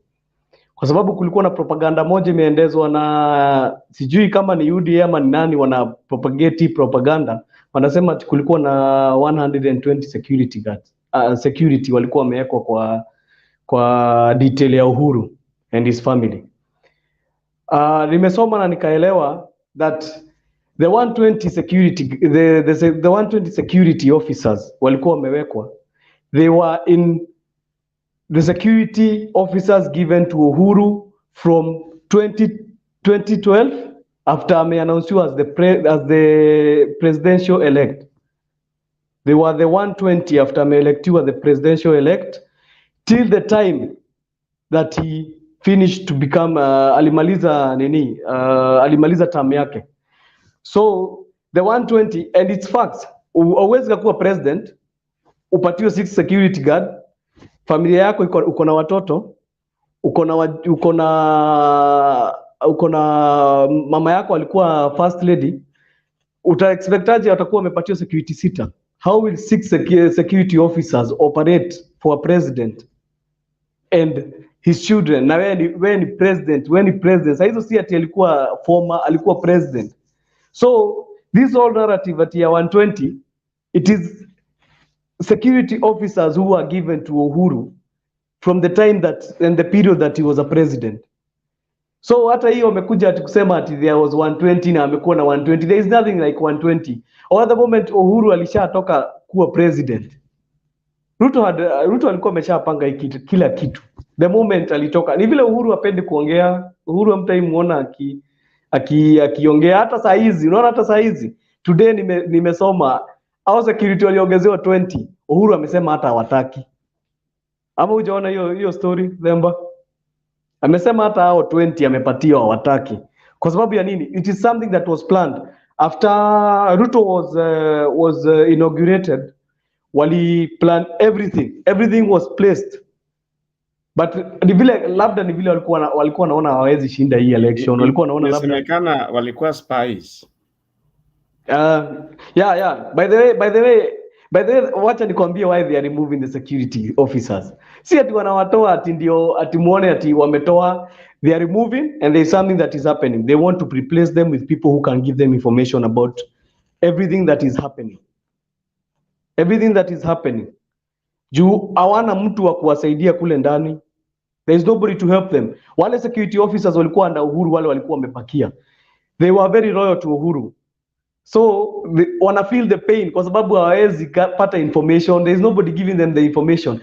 Kwa sababu kulikuwa na propaganda moja imeendezwa na sijui kama ni UDA ama ni nani wana propagate propaganda. Wanasema kulikuwa na 120 security guards. Security walikuwa wamewekwa kwa detail ya Uhuru and his family. Nimesoma na nikaelewa that the 120 security the 120 security officers walikuwa wamewekwa, they were in the security officers given to Uhuru from 2012 after ameannounced as the presidential elect. They were the 120 after ameelected as the presidential elect till the time that he finished to become alimaliza term yake. So the 120, and it's facts, always kuwa president upatiwe 6 security guard, familia yako uko na watoto, uko na mama yako alikuwa first lady, uta expectaje watakuwa wamepatiwa security 6? How will 6 security officers operate for a president and his children? Na when president sasa hizo si ati alikuwa former, alikuwa president. So this whole narrative at year 120, it is security officers who are given to Uhuru from the time that and the period that he was a president. So hata hiyo wamekuja ati kusema ati there was 120 na amekuwa na 120. There is nothing like 120. Or the moment Uhuru alishatoka kuwa president, Ruto alikuwa ameshapanga kila kitu. The moment alitoka, ni vile Uhuru apendi kuongea. Uhuru hamtaimuona akiongea hata saa hizi. Unaona hata saa hizi today nimesoma au security waliongezewa 20. Uhuru amesema hata hawataki. Ama hujaona hiyo story Themba? Amesema hata hao 20 amepatiwa hawataki. Kwa sababu ya nini? It is something that was planned after Ruto was inaugurated. Wali plan everything was placed, but ni vile walikuwa naona hawezi shinda hii election. Walikuwa naona labda inasemekana walikuwa spies. Yeah. By the way, wacha nikwambie why they are removing the security officers. Si ati wanawatoa ati muone ati wametoa. They are removing and there is something that is happening. They want to replace them with people who can give them information about everything that is happening. Juu hawana mtu wa kuwasaidia kule ndani. There is nobody to help them. Wale security officers walikuwa under Uhuru, wale walikuwa wamepakia. They were very loyal to Uhuru. So wana feel the pain kwa sababu hawawezi pata information. There is nobody giving them the information.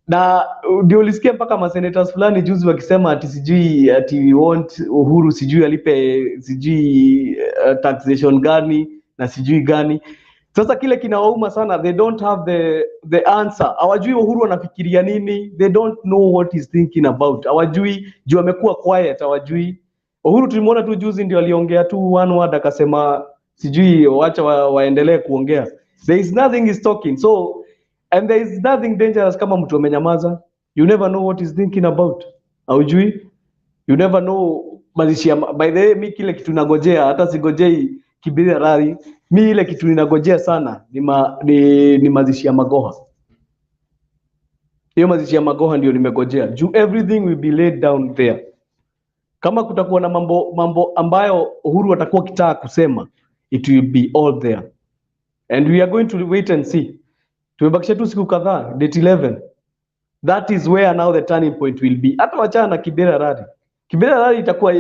Na ndio ulisikia mpaka masenators fulani juzi wakisema ati we want Uhuru sijui alipe sijui taxation gani na sijui gani. Sasa kile kinawauma sana, they don't have the answer. Hawajui Uhuru anafikiria nini. They don't know what he's thinking about. Hawajui, juu amekuwa quiet, hawajui. Uhuru tulimuona tu juzi ndio aliongea tu one word akasema sijui wacha waendelee kuongea. There is nothing he's talking. So and there is nothing dangerous kama mtu amenyamaza. You never know what he's thinking about. Hawajui. You never know mazishi. By the way, mi kile kitu nagojea, hata sigojei Kibira Rari, mi ile kitu ninagojea sana ni mazishi ya Magoha. Hiyo mazishi ya Magoha ndio nimegojea. Everything will be laid down there. Kama kutakuwa na mambo ambayo Uhuru atakuwa kitaka kusema, it will be all there. And we are going to wait and see. Tumebakisha tu siku kadhaa, date 11. That is where now the turning point will be. Hata wachana na Kibira Rari. Kibira Rari itakuwa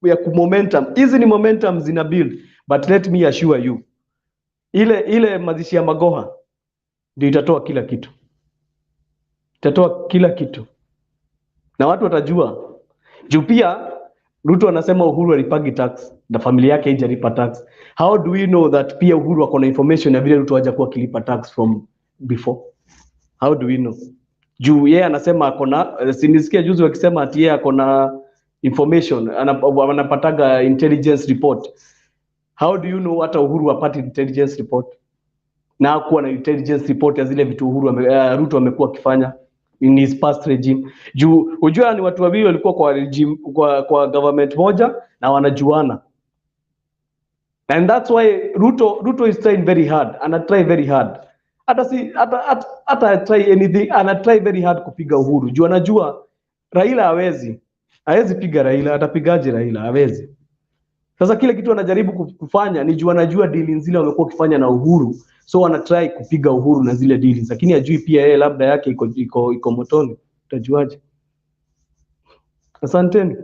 ya kumomentum. Hizi ni momentum zina build. But let me assure you, ile mazishi ya Magoha ndio itatoa kila kitu. Itatoa kila kitu. Na watu watajua. Juu pia Ruto anasema Uhuru alipagi tax na familia yake haijalipa tax. How do we know that pia Uhuru akona information ya vile Ruto hajakuwa kilipa tax from before? How do we know? Juu yeye anasema akona, sinisikia juzi wakisema ati yeye akona information, anapataga intelligence report. How do you know hata Uhuru apati intelligence report? Na kuwa na intelligence report ya zile vitu Ruto amekuwa akifanya in his past regime. Juu unajua ni watu wawili walikuwa kwa regime kwa government moja na wanajuana. And that's why Ruto is trying very hard, and try very hard. Hata try anything, and try very hard kupiga Uhuru. Juu anajua Raila hawezi piga Raila, atapigaje Raila? Hawezi. Sasa kile kitu anajaribu kufanya ni juu anajua dealings zile wamekuwa kufanya na Uhuru. So ana try kupiga Uhuru na zile dealings, lakini ajui pia yeye labda yake iko motoni. Utajuaje? Asanteni.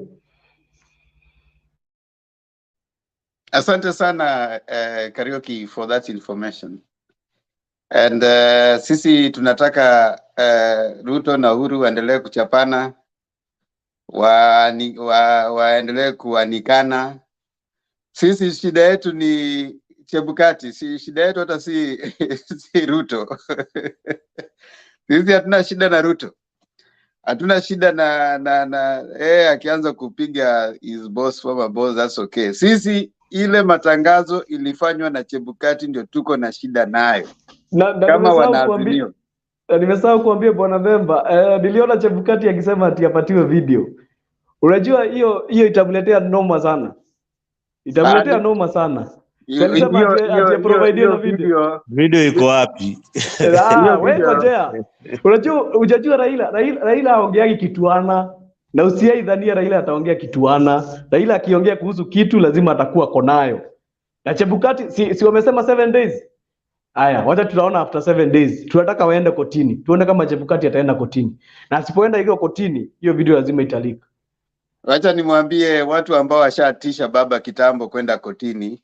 Asante sana Karaoke for that information. And sisi tunataka Ruto na Uhuru waendelee kuchapana, waendelee kuanikana. Sisi shida yetu ni Chebukati, si shida yetu hata si Ruto. Sisi hatuna shida na Ruto. Hatuna shida na akianza kupiga his boss former boss, that's okay. Sisi ile matangazo ilifanywa na Chebukati ndio tuko na shida nayo. Kama wanaazimio. Nimesahau kuambia Bwana Themba, niliona Chebukati akisema ati apatiwe video. Unajua hiyo itamletea noma sana. Itamletea noma sana. Alisema ati provide na video. Video iko wapi? Wewe ngojea. Unajua Raila aongeagi kituana, na usiaidhania Raila ataongea kituana. Raila akiongea kuhusu kitu lazima atakuwa konayo. Na Chebukati si wamesema 7 days. Haya, wacha tutaona after 7 days. Tunataka waende kotini. Tuone kama Chebukati ataenda kotini. Na asipoenda hiyo kotini, hiyo video lazima italika. Wacha nimwambie watu ambao washatisha baba kitambo kwenda kotini.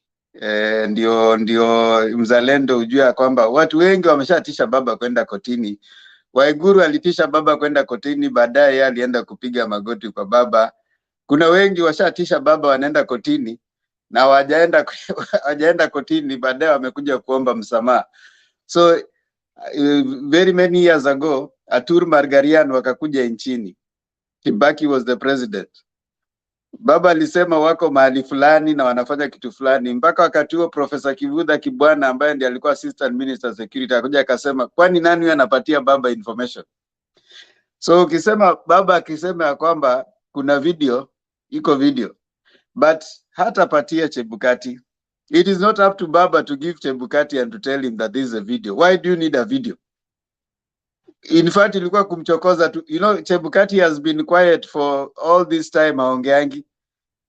Ndio mzalendo ujue kwamba watu wengi wameshatisha baba kwenda kotini. Waiguru alitisha baba kwenda kotini, baadaye alienda kupiga magoti kwa baba. Kuna wengi washatisha baba wanaenda kotini na wajaenda kotini, baadaye wamekuja kuomba msamaha. So very many years ago Atur Margarian wakakuja nchini, Kibaki was the president. Baba alisema wako mahali fulani na wanafanya kitu fulani, mpaka wakati huo Profesa Kivutha Kibwana ambaye ndiye alikuwa assistant minister security akakuja akasema, kwani nani huyo anapatia baba information? So ukisema baba akisema ya kwamba kuna video, iko video, but hatapatia Chebukati. It is not up to baba to give Chebukati and to tell him that this is a video. Why do you need a video? In fact, ilikuwa kumchokoza tu. You know, Chebukati has been quiet for all this time haongeangi.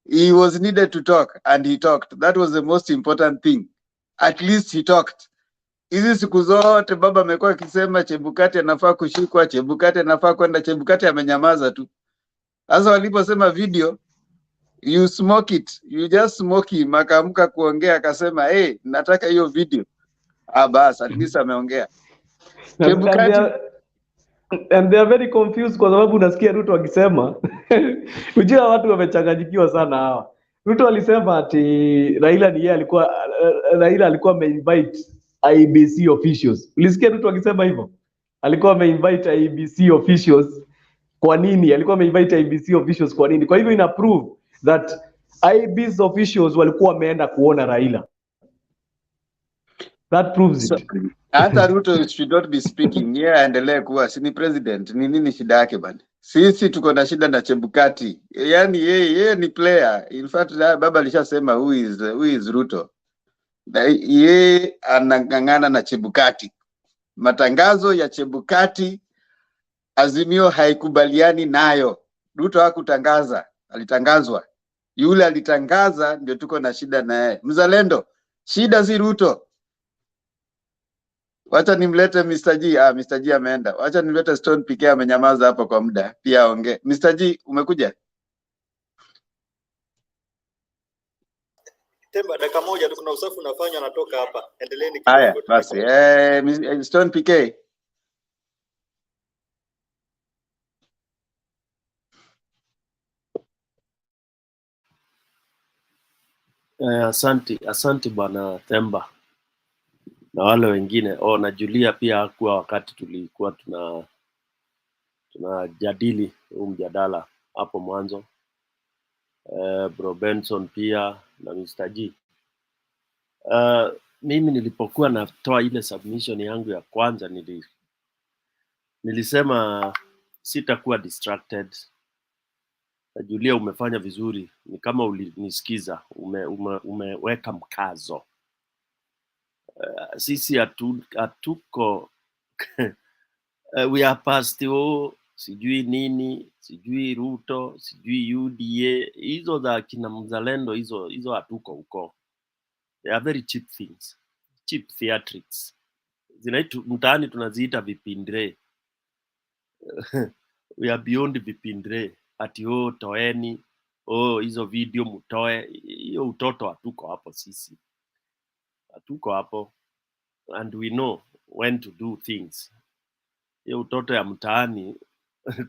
He was needed to talk and he talked. That was the most important thing. At least he talked. Hizi siku zote baba amekuwa akisema Chebukati anafaa kushikwa, Chebukati anafaa kwenda, Chebukati amenyamaza tu. Sasa waliposema video, you smoke it. You just smoke him. Akaamka kuongea akasema, hey, nataka hiyo video. Bas, at least ameongea. Chebukati and they are very confused kwa sababu unasikia Ruto akisema unajua watu wamechanganyikiwa sana hawa. Ruto alisema ati Raila ni yeye alikuwa Raila alikuwa ameinvite IEBC officials. Ulisikia Ruto akisema hivyo? Alikuwa ameinvite IEBC officials. Kwa nini? Alikuwa ameinvite IEBC officials kwa nini? Kwa hivyo ina prove that IEBC officials walikuwa wameenda kuona Raila. That proves it. Hata Ruto should not be speaking. Yeah, aendelee kuwa si ni president. Ni nini shida yake bana? Sisi tuko na shida na Chebukati. Yaani yeye ni player. In fact baba alishasema who is Ruto. Yeye anang'ang'ana na Chebukati. Matangazo ya Chebukati Azimio haikubaliani nayo. Ruto hakutangaza, alitangazwa. Yule alitangaza ndio tuko na shida naye. Mzalendo, shida si Ruto. Wacha nimlete Mr. G. Mr. G ameenda. Wacha nimlete Stone PK amenyamaza hapa kwa muda. Pia aongee. Mr. G, umekuja? Temba, dakika moja tu, kuna usafi unafanywa, natoka hapa. Endeleeni kidogo. Haya, basi. Stone PK. Asante bwana Temba na wale wengine. Na Julia pia hakuwa wakati tulikuwa tunajadili huu mjadala hapo mwanzo. Bro Benson pia na Mr. G. Mimi nilipokuwa natoa ile submission yangu ya kwanza nilisema sitakuwa distracted. Julia, umefanya vizuri, ni kama ulinisikiza, umeweka mkazo. Sisi hatuko we are past sijui nini, sijui Ruto, sijui UDA, hizo za kina Mzalendo, hizo hatuko huko. They are very cheap things, cheap theatrics. Zinaitu mtaani tunaziita vipindre. We are beyond vipindre. Ati toeni, hizo video mutoe. Hiyo utoto hatuko hapo sisi. Hatuko hapo. And we know when to do things. Hiyo utoto ya mtaani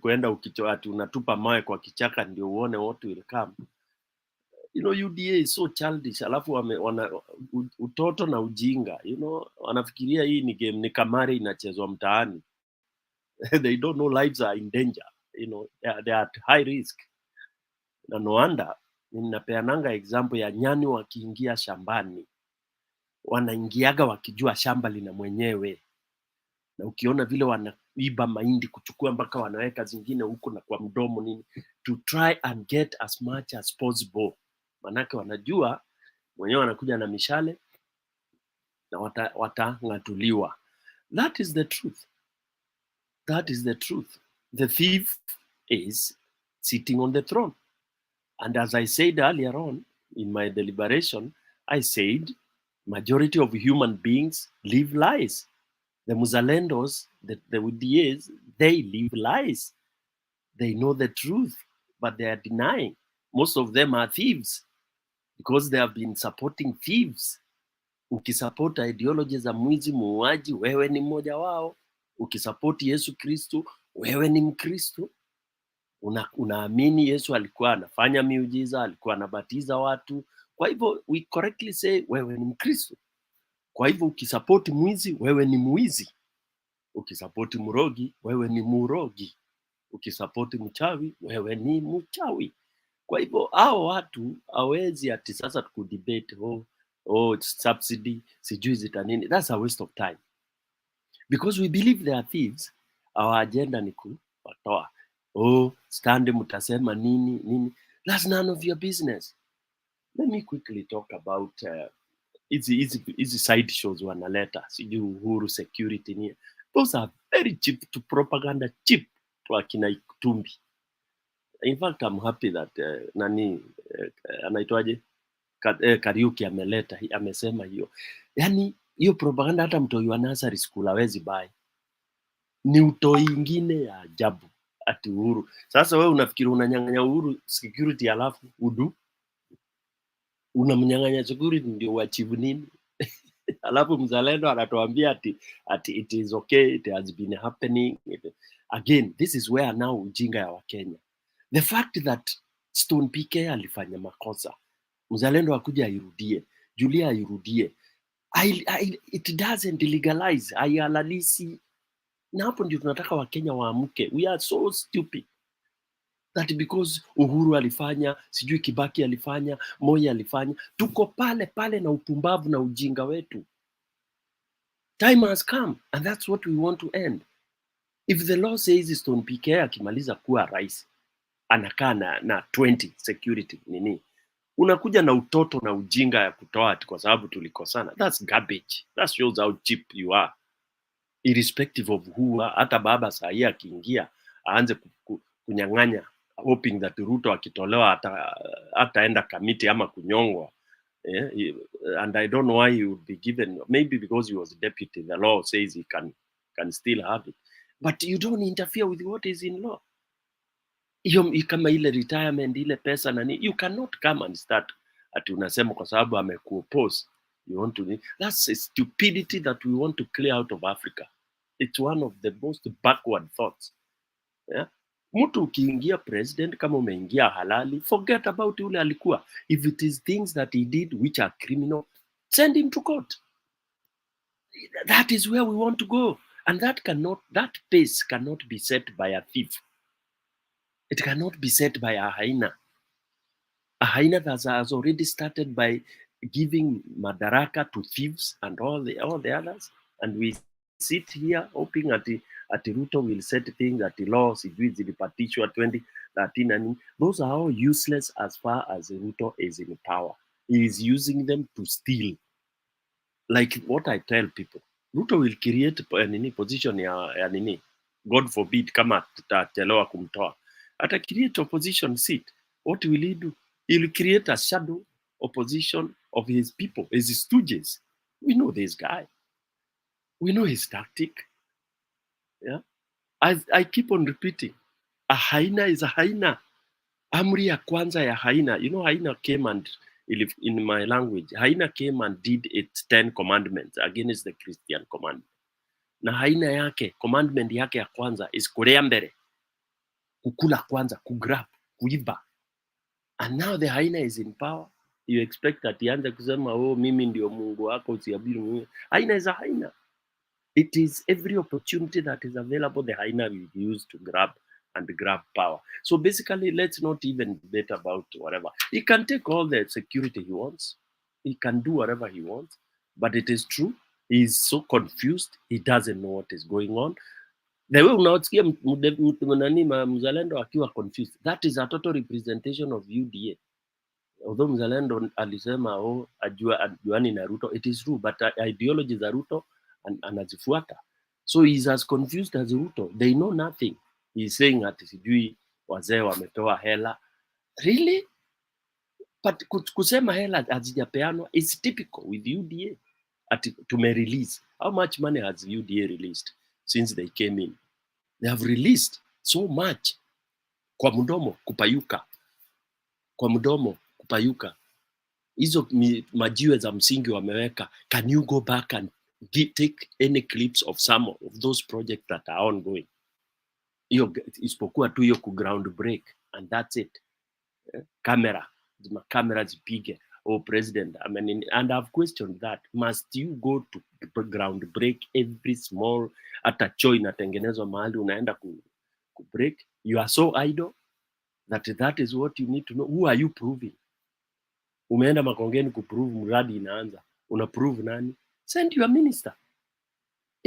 kwenda ati unatupa mawe kwa kichaka ndio uone what will come. You know, UDA is so childish. Alafu wana utoto na ujinga. You know, wanafikiria hii ni game, ni kamari inachezwa mtaani. They don't know lives are in danger. You know, they are at high risk. Na no wonder ninapeananga example ya nyani wakiingia shambani, wanaingiaga wakijua shamba lina mwenyewe. Na ukiona vile wanaiba mahindi kuchukua mpaka wanaweka zingine huko na kwa mdomo nini, to try and get as much as possible. Manake wanajua mwenyewe wanakuja na mishale na watang'atuliwa. That is the truth. That is the truth. The thief is sitting on the throne. And as I said earlier on in my deliberation, I said majority of human beings live lies. The Muzalendos, the UDAs, they live lies. They know the truth. but they are denying. Most of them are thieves because they have been supporting thieves. Ukisupport ideology za mwizi muuaji, wewe ni mmoja wao. Ukisupport Yesu Kristo, wewe ni Mkristo. Unaamini Yesu alikuwa anafanya miujiza, alikuwa anabatiza watu. Kwa hivyo we correctly say wewe ni Mkristo. Kwa hivyo ukisupport mwizi, wewe ni mwizi. Ukisupport murogi, wewe ni murogi. Ukisupport mchawi, wewe ni mchawi. Kwa hivyo hao watu hawezi ati sasa tukudebate subsidy sijui zita nini. That's a waste of time. Because we believe they are thieves. Our agenda ni kuwatoa. Stand mtasema nini. That's none of your business. Let me quickly talk about easy side shows wanaleta. Sijui Uhuru security ni. Those are very cheap to propaganda, cheap to akina Itumbi. In fact, I'm happy that anaitwaje Kariuki amesema hiyo. Yani hiyo propaganda hata mtoi wa nursery school hawezi buy. Ni utoi ingine ya ajabu ati Uhuru. Sasa wewe unafikiri unanyang'anya Uhuru security alafu unamnyang'anya security ndio uachieve nini? Alafu mzalendo anatuambia ati it is okay, it has been happening. Again, this is where now ujinga ya Wakenya. The fact that Stone PK alifanya makosa, mzalendo akuja airudie, Julia airudie, it doesn't legalize, haihalalisi. Na hapo ndio tunataka Wakenya waamke. We are so stupid that because Uhuru alifanya, sijui Kibaki alifanya, Moi alifanya, tuko pale na upumbavu na ujinga wetu. Time has come and that's what we want to end. If the law says Stone PK akimaliza kuwa rais anakaa na 20 security nini, unakuja na utoto na ujinga ya kutoa ati kwa sababu tulikosana. That's garbage. That shows how cheap you are. Irrespective of who, hata baba sahi akiingia aanze kunyang'anya hoping that Ruto akitolewa ataenda kamiti ama kunyongwa. And I don't know why he would be given, maybe because he was a deputy. The law says he can still have it. But you don't interfere with what is in law. Kama ile retirement, ile pesa nani, you cannot come and start ati unasema kwa sababu amekuoppose you want to. That's a stupidity that we want to clear out of Africa. It's one of the most backward thoughts. Yeah? Mtu ukiingia president kama umeingia halali, forget about ule alikuwa. If it is things that he did which are criminal, send him to court. That is where we want to go. And that pace cannot be set by a thief. It cannot be set by a hyena. A hyena that has already started by giving madaraka to thieves and all the others. And we sit here hoping that Ruto will set things, that the laws zilipatishwa 2013 and those are all useless as far as Ruto is in power. He is using them to steal. Like what I tell people, Ruto will create position ya nini, God forbid kama tutachelewa kumtoa, ata create opposition seat. What will he do? He will create a shadow opposition of his people, his stooges. We know this guy. We know his tactic. Yeah, I keep on repeating, a hyena is a hyena. Amri ya kwanza ya hyena, you know, hyena came and, in my language, hyena came and did its 10 commandments against the Christian commandment. Na hyena yake, commandment yake ya kwanza is kulea mbele, kukula kwanza, kugrab, kuiba. And now the hyena is in power. You expect that ianze kusema mimi ndio Mungu wako usiabudu Mungu. Hyena is a hyena. It is every opportunity that is available, the hyena will use to grab power. So basically, let's not even debate about whatever. He can take all the security he wants. He can do whatever he wants. But it is true, he is so confused. He doesn't know what is going on. The way unaosikia mzalendo akiwa confused, that is a total representation of UDA. Although mzalendo alisema ajuani na Ruto, it is true, but ideology za Ruto anazifuata. So he's as confused as Ruto. They know nothing. He's saying ati sijui wazee wametoa hela. Really? But kusema hela hazijapeanwa is typical with UDA. Ati tume-release. How much money has UDA released since they came in? They have released so much. kwa mdomo kupayuka, kwa mdomo kupayuka. Hizo majiwe za msingi wameweka. Can you go back and take any clips of some of those projects that are ongoing? Hiyo isipokuwa tu hiyo ku ground break and that's it. Camera zipige. Oh, president, I mean, and I've questioned that. Must you go to ground break every small, hata choo inatengenezwa mahali unaenda ku break? You are so idle that is what you need to know. Who are you proving? Umeenda Makongeni kuprove mradi inaanza. Una prove nani? Send your minister.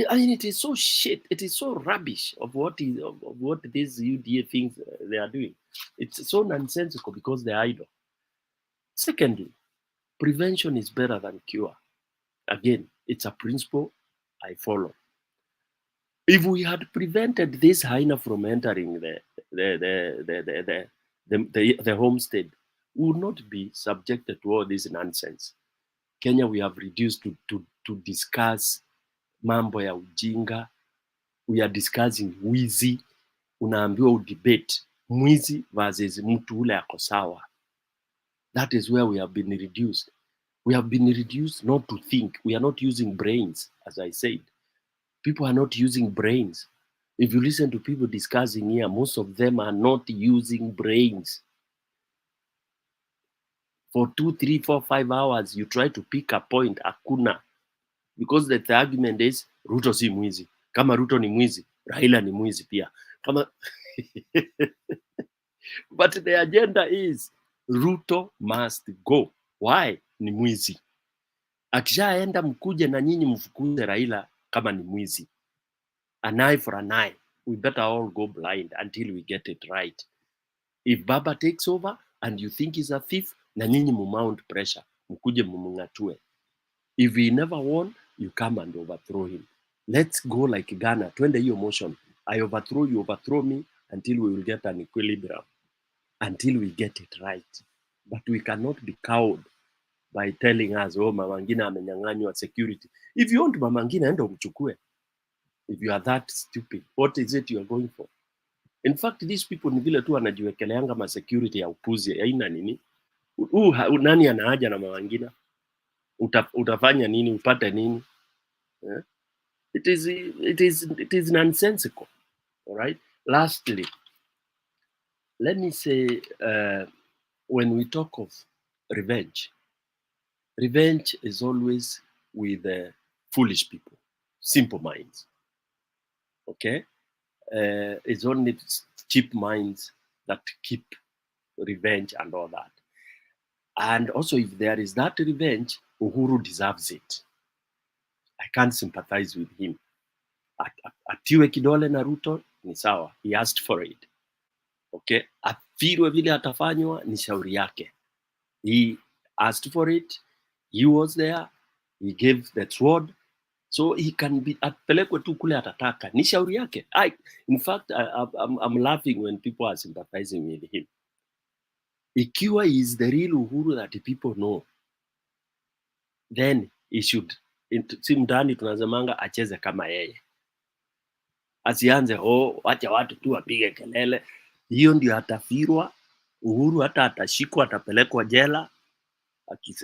I mean, it is so shit. It is so rubbish of what these UDA things they are doing. It's so nonsensical because they're idle. Secondly, prevention is better than cure. Again, it's a principle I follow. If we had prevented this hyena from entering the homestead, we would not be subjected to all this nonsense. Kenya, we have reduced to discuss mambo ya ujinga. We are discussing wizi. Unaambiwa udebate mwizi versus mtu ule ako sawa. That is where we have been reduced. We have been reduced not to think. We are not using brains, as I said. People are not using brains. If you listen to people discussing here, most of them are not using brains. For 2, 3, 4, 5 hours, you try to pick a point, hakuna. Because the argument is, Ruto si mwizi. Kama Ruto ni mwizi, Raila ni mwizi pia. But the agenda is, Ruto must go. Why? Ni mwizi. Akishaenda mkuje na nyinyi mfukuze Raila kama ni mwizi. An eye for an eye. We better all go blind until we get it right. If Baba takes over and you think he's a thief, na nyinyi mount pressure. Mkuje mumungatue. If he never won, you come and overthrow him. Let's go like Ghana. Twende hiyo motion. I overthrow, you overthrow me until we will get an equilibrium. Until we get it right. But we cannot be cowed by telling us, oh, Mama Ngina amenyang'anywa security. If you want Mama Ngina, enda umchukue. If you are that stupid, what is it you are going for? In fact, these people ni vile tu wanajiwekeleanga ma security ya upuzi. Haina nini? Nani ana haja na Mama Ngina? Utafanya nini? Upate nini? Yeah? It is nonsensical. All right. Lastly, let me say, when we talk of revenge is always with foolish people, simple minds. Okay, it's only cheap minds that keep revenge and all that. And also, if there is that revenge, Uhuru deserves it. I can't sympathize with him. Atiwe kidole na Ruto ni sawa, he asked for it. Okay, afirwe vile atafanywa ni shauri yake. He asked for it, he was there, he gave the sword, so he can be apelekwe tu kule atataka, ni shauri yake. In fact, I'm laughing when people are sympathizing with him. Ikiwa he is the real Uhuru that people know, then he should, si mtaani tunazemanga acheze kama yeye. Asianze wacha watu tu wapige kelele. Hiyo ndio atafirwa. Uhuru hata atashikwa, atapelekwa jela.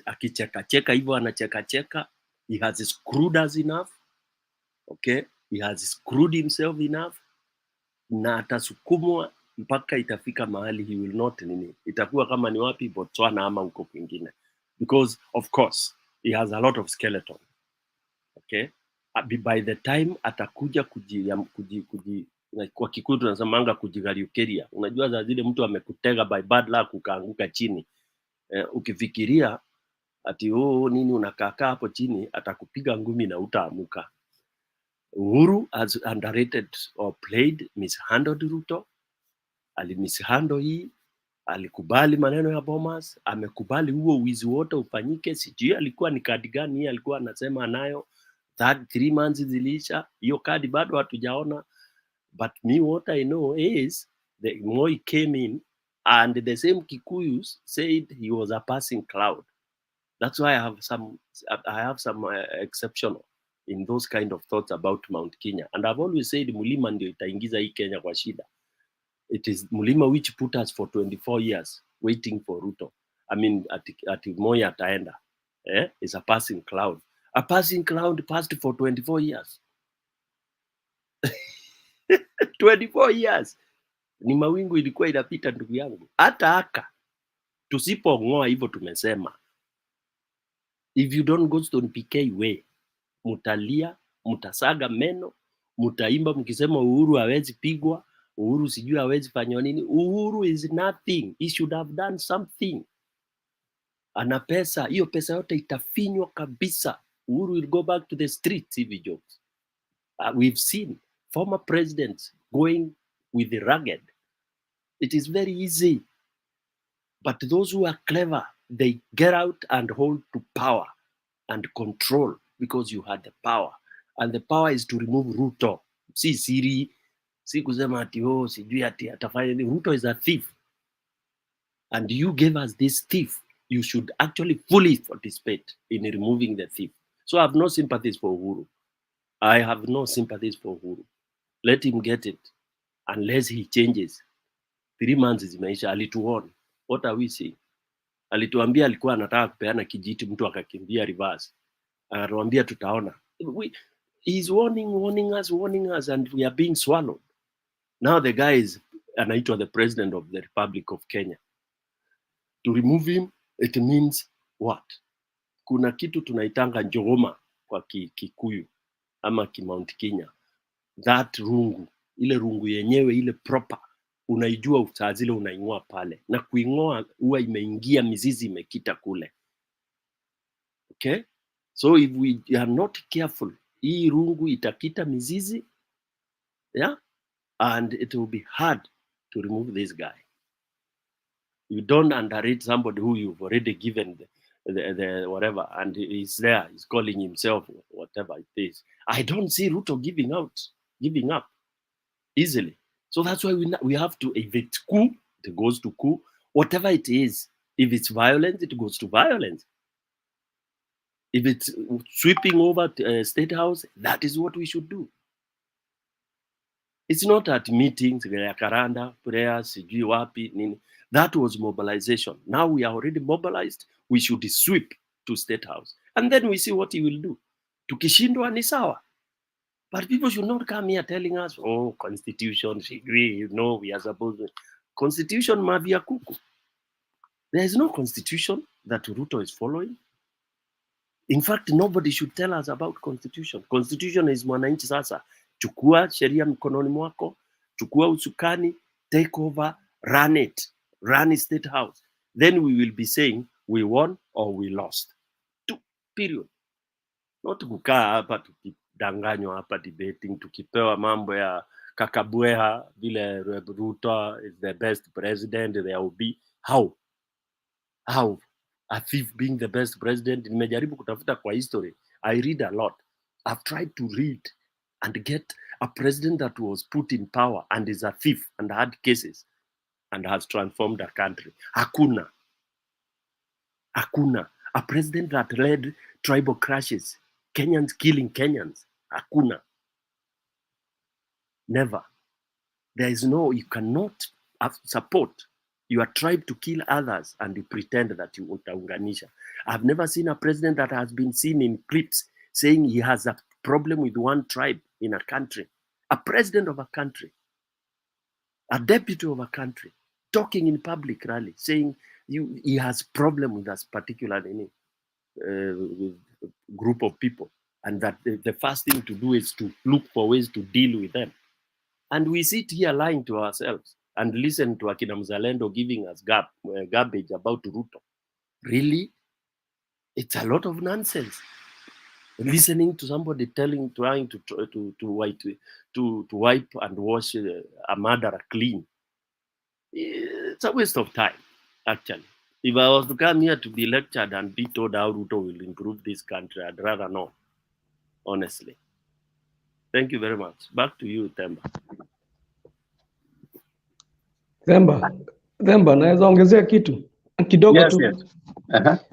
Akicheka hivyo anacheka. He has screwed us enough. Okay, he has screwed himself enough. Na atasukumwa mpaka itafika mahali he will not nini. Itakuwa kama ni wapi, Botswana ama huko kwingine. Because of course he has a lot of skeleton. Okay, by the time atakuja kwa Kikuyu tunasemanga kujigariukeria. Unajua za zile mtu amekutega by bad luck ukaanguka chini. Ukifikiria ati nini unakaa hapo chini, atakupiga ngumi na utaamuka. Uhuru has underrated or played, mishandled Ruto. Alimishandle hii, alikubali maneno ya Bomas, amekubali huo wizi wote ufanyike. Sijui alikuwa ni kadi gani hii alikuwa anasema anayo. 3 months zilisha, hiyo kadi bado hatujaona. But me, what I know is the Moi came in and the same Kikuyus said he was a passing cloud. That's why I have some exceptional in those kind of thoughts about Mount Kenya. And I've always said Mulima ndio itaingiza hii Kenya kwa shida. It is Mulima which put us for 24 years waiting for Ruto. I mean, at Moi ataenda. It's a passing cloud. A passing cloud passed for 24 years. 24 years. Ni mawingu ilikuwa inapita ndugu yangu. Hata aka tusipong'oa hivyo tumesema. If you don't go to PK way, mutalia, mutasaga meno, mutaimba mkisema Uhuru hawezi pigwa, Uhuru sijui hawezi fanya nini. Uhuru is nothing. He should have done something. Ana pesa, hiyo pesa yote itafinywa kabisa. Uhuru will go back to the streets hivi jokes. We've seen former presidents going with the rugged. It is very easy. But those who are clever, they get out and hold to power and control because you had the power. And the power is to remove Ruto. Si siri, si kusema ati sijui ati atafanya nini. Ruto is a thief. And you gave us this thief. You should actually fully participate in removing the thief. So I have no sympathies for Uhuru. I have no sympathies for Uhuru. Let him get it. Unless he changes. 3 months zimeisha, alituona. What are we saying? Alituambia alikuwa anataka kupeana kijiti, mtu akakimbia reverse. Anatuambia tutaona. He's warning us, and we are being swallowed. Now the guy is anaitwa the president of the Republic of Kenya. To remove him, it means what? Kuna kitu tunaitanga njogoma kwa Kikuyu ama Mount Kenya. That rungu, ile rungu yenyewe, ile proper, unaijua saa zile unaing'oa pale. Na kuing'oa huwa imeingia mizizi imekita kule. Okay? So if we are not careful, hii rungu itakita mizizi, yeah? And it will be hard to remove this guy. You don't underrate somebody who you've already given the whatever, and he's there, he's calling himself whatever it is. I don't see Ruto giving up easily. So that's why we have to, if it's coup, it goes to coup. Whatever it is, if it's violence, it goes to violence. If it's sweeping over State House, that is what we should do. It's not at meetings, karanda, prayers, sijui wapi, nini. That was mobilization. Now we are already mobilized. We should sweep to State House. And then we see what he will do. Tukishindwa ni sawa. But people should not come here telling us, constitution, we are supposed to. Constitution mavia kuku. There is no constitution that Ruto is following. In fact, nobody should tell us about constitution. Constitution is mwananchi sasa. Chukua sheria mkononi mwako, chukua usukani, take over, run it. Run State House. Then we will be saying we won or we lost. Period. Not kukaa hapa tukidanganywa hapa debating, tukipewa mambo ya kakabweha vile Ruto is the best president there will be. How a thief being the best president? Nimejaribu kutafuta kwa history. I read a lot. I've tried to read and get a president that was put in power and is a thief and had cases and has transformed a country. Hakuna. A president that led tribal crashes, Kenyans killing Kenyans. Hakuna. Never. There is no, you cannot support your tribe to kill others and you pretend that you utaunganisha. I've never seen a president that has been seen in clips saying he has a problem with one tribe in a country. A president of a country, a deputy of a country, talking in public rally, saying he has problem with this particular group of people, and that the first thing to do is to look for ways to deal with them. And we sit here lying to ourselves and listen to Akina Mzalendo giving us garbage about Ruto. Really? It's a lot of nonsense. Listening to somebody trying to wipe and wash a murderer clean. It's a waste of time, actually. If I was to come here to be lectured and be told how Ruto will improve this country, I'd rather not, honestly. Thank you very much. Back to you, Temba. Themba, naweza ongezea kitu kidogo tu. Yes.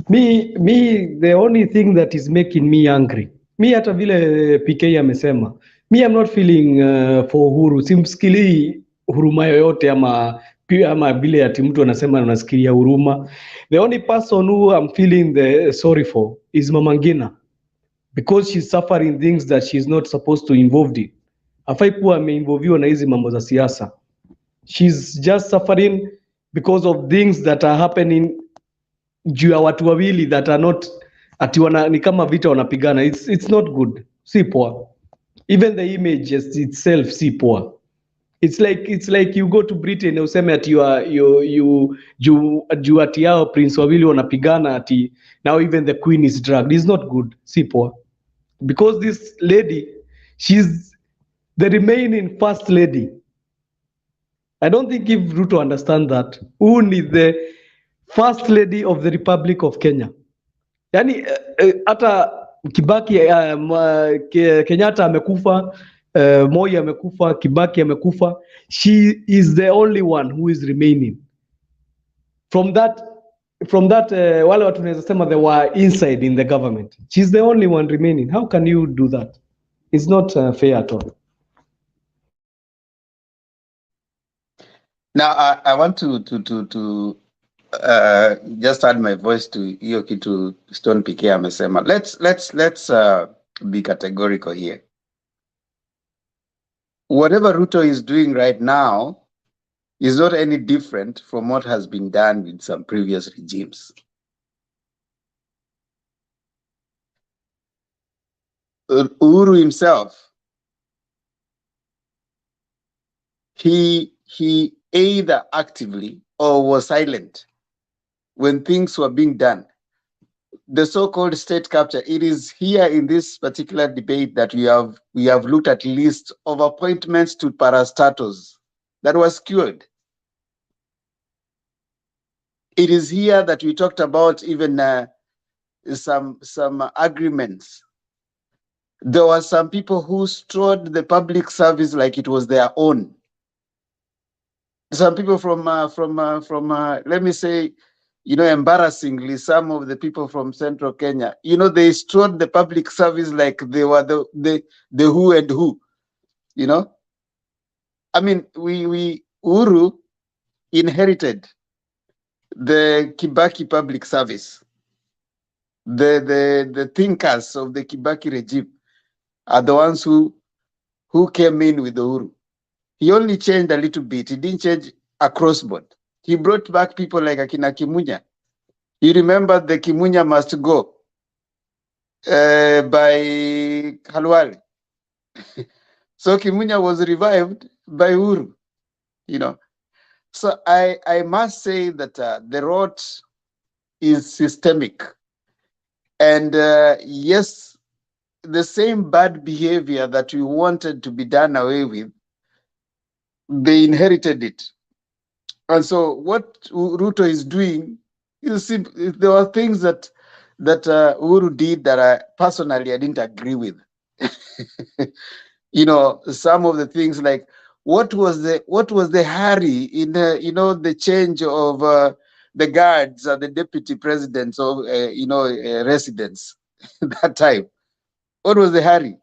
Me, the only thing that is making me angry, mi hata vile PK amesema, me I'm not feeling for Uhuru, simsikilii huruma yoyote ama vile ati mtu anasema anasikilia huruma. The only person who I'm feeling the sorry for is Mama Ngina, because she's suffering things that she's not supposed to involved in. Hafai kuwa ameinvolviwa na hizi mambo za siasa. She's just suffering because of things that are happening juu ya watu wawili that are not ati ni kama vita wanapigana. It's not good. Si poa. Even the image itself si poa. It's like you go to Britain na useme ati juu ati yao prince wawili wanapigana ati now even the queen is dragged. It's not good. Si poa. Because this lady, she's the remaining first lady. I don't think if Ruto understand that, who is the first lady of the Republic of Kenya. Yani hata Kibaki Kenyatta amekufa, Moi amekufa, Kibaki amekufa. She is the only one who is remaining. From that wale watu tunaweza sema they were inside in the government. She's the only one remaining. How can you do that? It's not fair at all. Now I want to just add my voice to hiyo kitu Stone PK amesema. Let's be categorical here. Whatever Ruto is doing right now is not any different from what has been done with some previous regimes. Uhuru himself, he either actively or was silent when things were being done. The so-called state capture, it is here in this particular debate that we have looked at list of appointments to parastatos that was skewed. It is here that we talked about even some agreements. There were some people who strode the public service like it was their own. Some people from let me say, embarrassingly, some of the people from Central Kenya, they strode the public service like they were the who and who, I mean, we Uhuru inherited the Kibaki public service. The thinkers of the Kibaki regime are the ones who came in with Uhuru. He only changed a little bit. He didn't change across board. He brought back people like Akina Kimunya. You remember the Kimunya must go by Khalwale. So Kimunya was revived by Uhuru, So I must say that the rot is systemic. And yes, the same bad behavior that we wanted to be done away with, they inherited it. And so what Ruto is doing, you see, there were things that Uhuru did that I didn't agree with. Some of the things like what was the hurry in the change of the guards and the deputy presidents of residents that time. What was the hurry?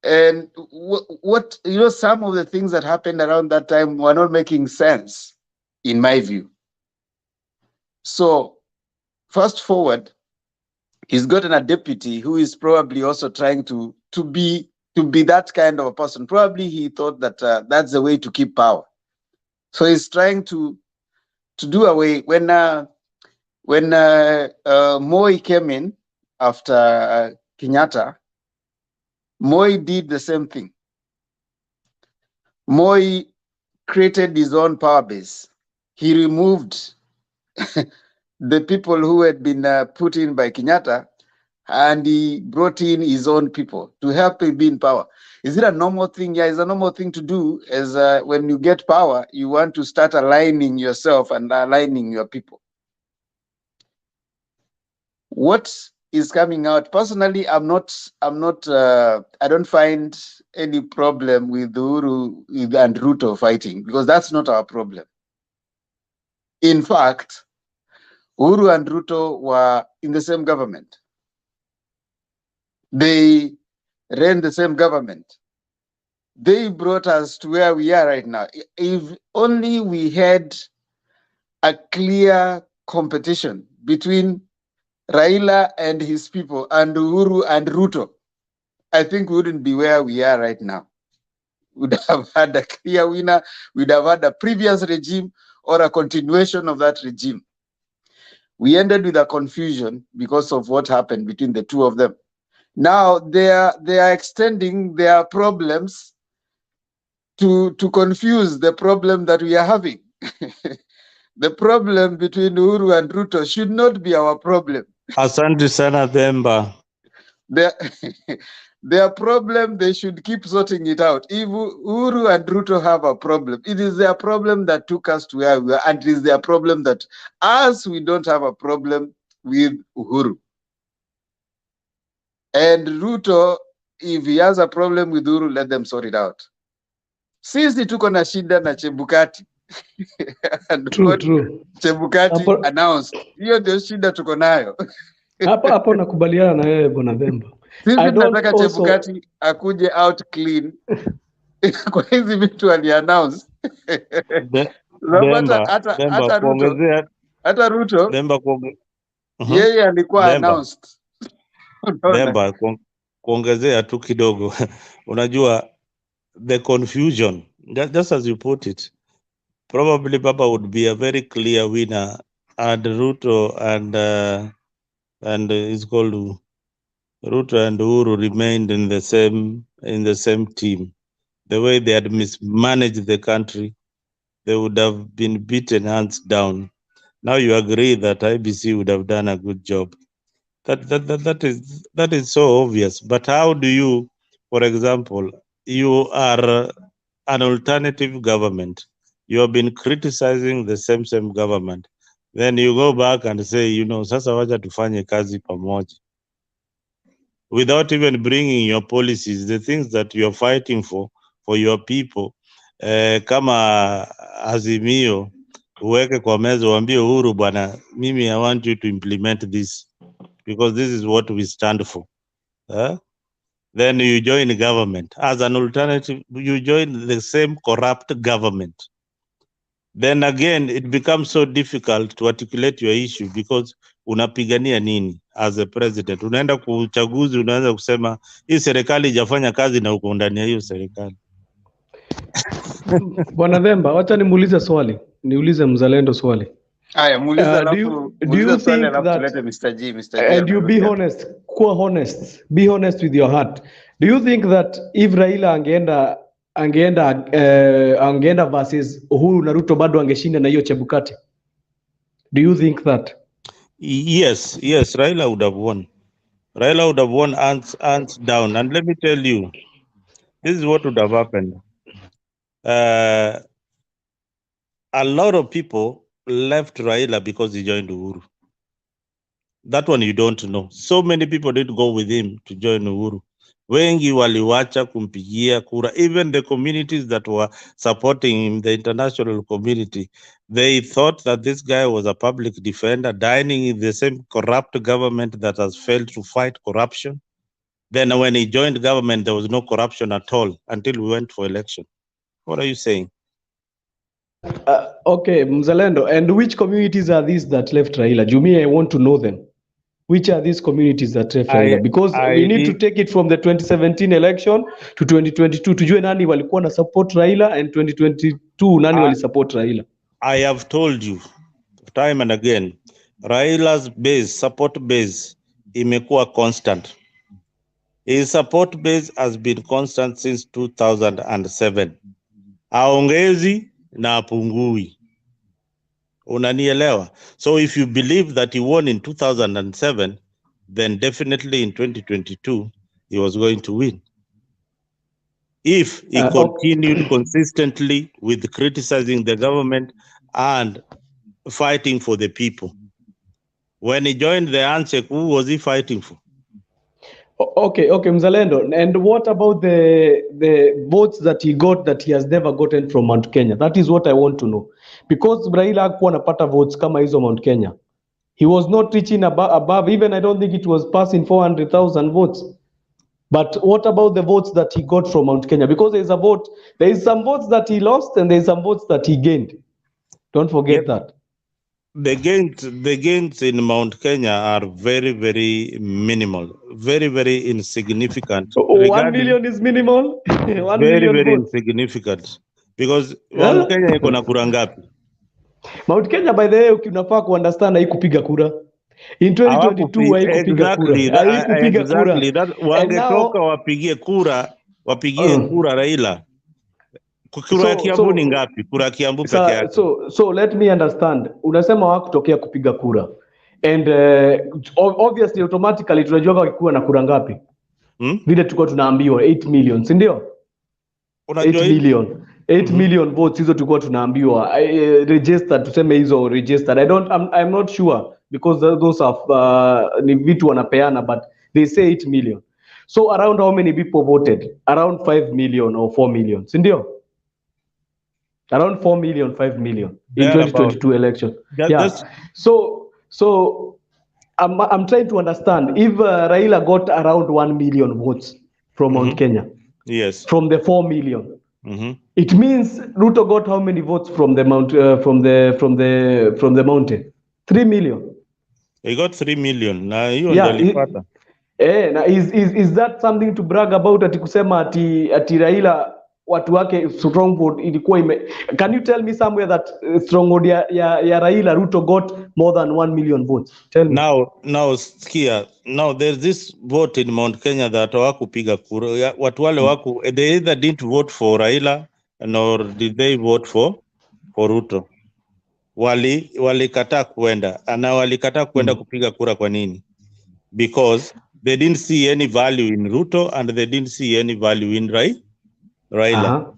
And what some of the things that happened around that time were not making sense, in my view. So, fast forward, he's gotten a deputy who is probably also trying to be that kind of a person. Probably he thought that that's the way to keep power. So he's trying to do away. When Moi came in after Kenyatta, Moi did the same thing. Moi created his own power base. He removed the people who had been put in by Kenyatta, and he brought in his own people to help him be in power. Is it a normal thing? Yeah, it's a normal thing to do. As when you get power, you want to start aligning yourself and aligning your people. What is coming out? Personally, I don't find any problem with Uhuru and Ruto fighting, because that's not our problem. In fact, Uhuru and Ruto were in the same government. They ran the same government. They brought us to where we are right now. If only we had a clear competition between Raila and his people and Uhuru and Ruto, I think we wouldn't be where we are right now. We'd have had a clear winner. We'd have had a previous regime or a continuation of that regime. We ended with a confusion because of what happened between the two of them. Now they are extending their problems to confuse the problem that we are having. The problem between Uhuru and Ruto should not be our problem. Asante sana Themba. Their problem, they should keep sorting it out. If Uhuru and Ruto have a problem, it is their problem that took us to where we are, and it is their problem that us, we don't have a problem with Uhuru. And Ruto, if he has a problem with Uhuru, let them sort it out. Sisi tuko na shida na Chebukati. And True, true. Chebukati announced. Hiyo ndio shida tuko nayo. Hapo nakubaliana na wewe Bwana Themba. Sisi tunataka Chebukati akuje out clean kwa hizi vitu ali-announce. Hata Ruto yeye alikuwa announced. Themba, kuongezea tu kidogo. Unajua the confusion, just as you put it, probably Baba would be a very clear winner, and Ruto and it's called Ruto and Uhuru remained in the same team. The way they had mismanaged the country, they would have been beaten hands down. Now you agree that IBC would have done a good job. That is so obvious. But how do you, for example, you are an alternative government, you have been criticizing the same government, then you go back and say, sasa wacha tufanye kazi pamoja, without even bringing your policies, the things that you are fighting for your people. Kama Azimio uweke kwa meza, uambie Uhuru, bwana, mimi I want you to implement this because this is what we stand for. Then you join government as an alternative. You join the same corrupt government. Then again, it becomes so difficult to articulate your issue because unapigania nini as a president? Unaenda kuchaguzi, unaanza kusema hii serikali haijafanya kazi na uko ndani ya hiyo serikali. Bwana Themba, wacha nimuulize swali. Niulize mzalendo swali. Aya, muuliza alafu muuliza swali alafu tulete Mr. G. And you be honest, kuwa honest. Be honest with your heart. Do you think that if Raila angeenda versus Uhuru na Ruto bado angeshinda na hiyo Chebukati? Do you think that? Yes, Raila would have won. Raila would have won hands down. And let me tell you, this is what would have happened. A lot of people left Raila because he joined Uhuru. That one you don't know. So many people didn't go with him to join Uhuru. Wengi waliwacha kumpigia kura. Even the communities that were supporting him, the international community, they thought that this guy was a public defender, dining in the same corrupt government that has failed to fight corruption. Then when he joined government, there was no corruption at all until we went for election. What are you saying? Okay, Mzalendo, and which communities are these that left Raila? Jumi, I want to know them. Which are these communities that left Raila? Because we need to take it from the 2017 election to 2022. Tujue nani walikuwa na support Raila, and 2022 nani wali support Raila. I have told you time and again, Raila's support base imekuwa constant. His support base has been constant since 2007. Aongezi na apungui. Unanielewa? So if you believe that he won in 2007, then definitely in 2022, he was going to win. If he continued consistently with criticizing the government and fighting for the people. When he joined the handshake, who was he fighting for? Okay, Mzalendo. And what about the votes that he got that he has never gotten from Mount Kenya? That is what I want to know. Because Raila hakuwa anapata votes kama hizo Mount Kenya. He was not reaching above, even I don't think it was passing 400,000 votes. But what about the votes that he got from Mount Kenya? Because there is some votes that he lost and there is some votes that he gained. Don't forget that. The gains in Mount Kenya are very, very minimal, very, very insignificant. 1 million is minimal. 1 very, million very votes. insignificant because Mount Kenya iko na kura ngapi? Mount Kenya, by the way, unafaa kuunderstand haikupiga kura. In 2022 haikupiga kura. Haikupiga kura. Exactly. That wangetoka wapigie kura Raila. Kura ya Kiambu ni ngapi? Kura ya Kiambu peke yake. So let me understand. Unasema hawakutokea kupiga kura. And obviously automatically tunajua wakikuwa na kura ngapi? Vile tulikuwa tunaambiwa 8 million, si ndio? 8 million votes hizo tulikuwa tunaambiwa registered, tuseme hizo registered. I'm not sure because those are ni vitu wanapeana, but they say 8 million. So around how many people voted? Around 5 million or 4 million, si ndio? Around 4 million, 5 million in 2022 election. So I'm trying to understand if Raila got around 1 million votes from Mount Kenya. Yes. From the 4 million. It means Ruto got how many votes from the mountain? 3 million. He got 3 million. Na hiyo ndio alipata. Is that something to brag about, ati kusema ati Raila watu wake stronghold ilikuwa Can you tell me somewhere that stronghold ya Raila Ruto got more than 1 million votes? Tell me. Now skia. Now there's this vote in Mount Kenya that hawakupiga kura. Watu wale they either didn't vote for Raila nor did they vote for Ruto. Walikataa kwenda. Na walikataa kwenda kupiga kura kwa nini? Because they didn't see any value in Ruto and they didn't see any value in Raila.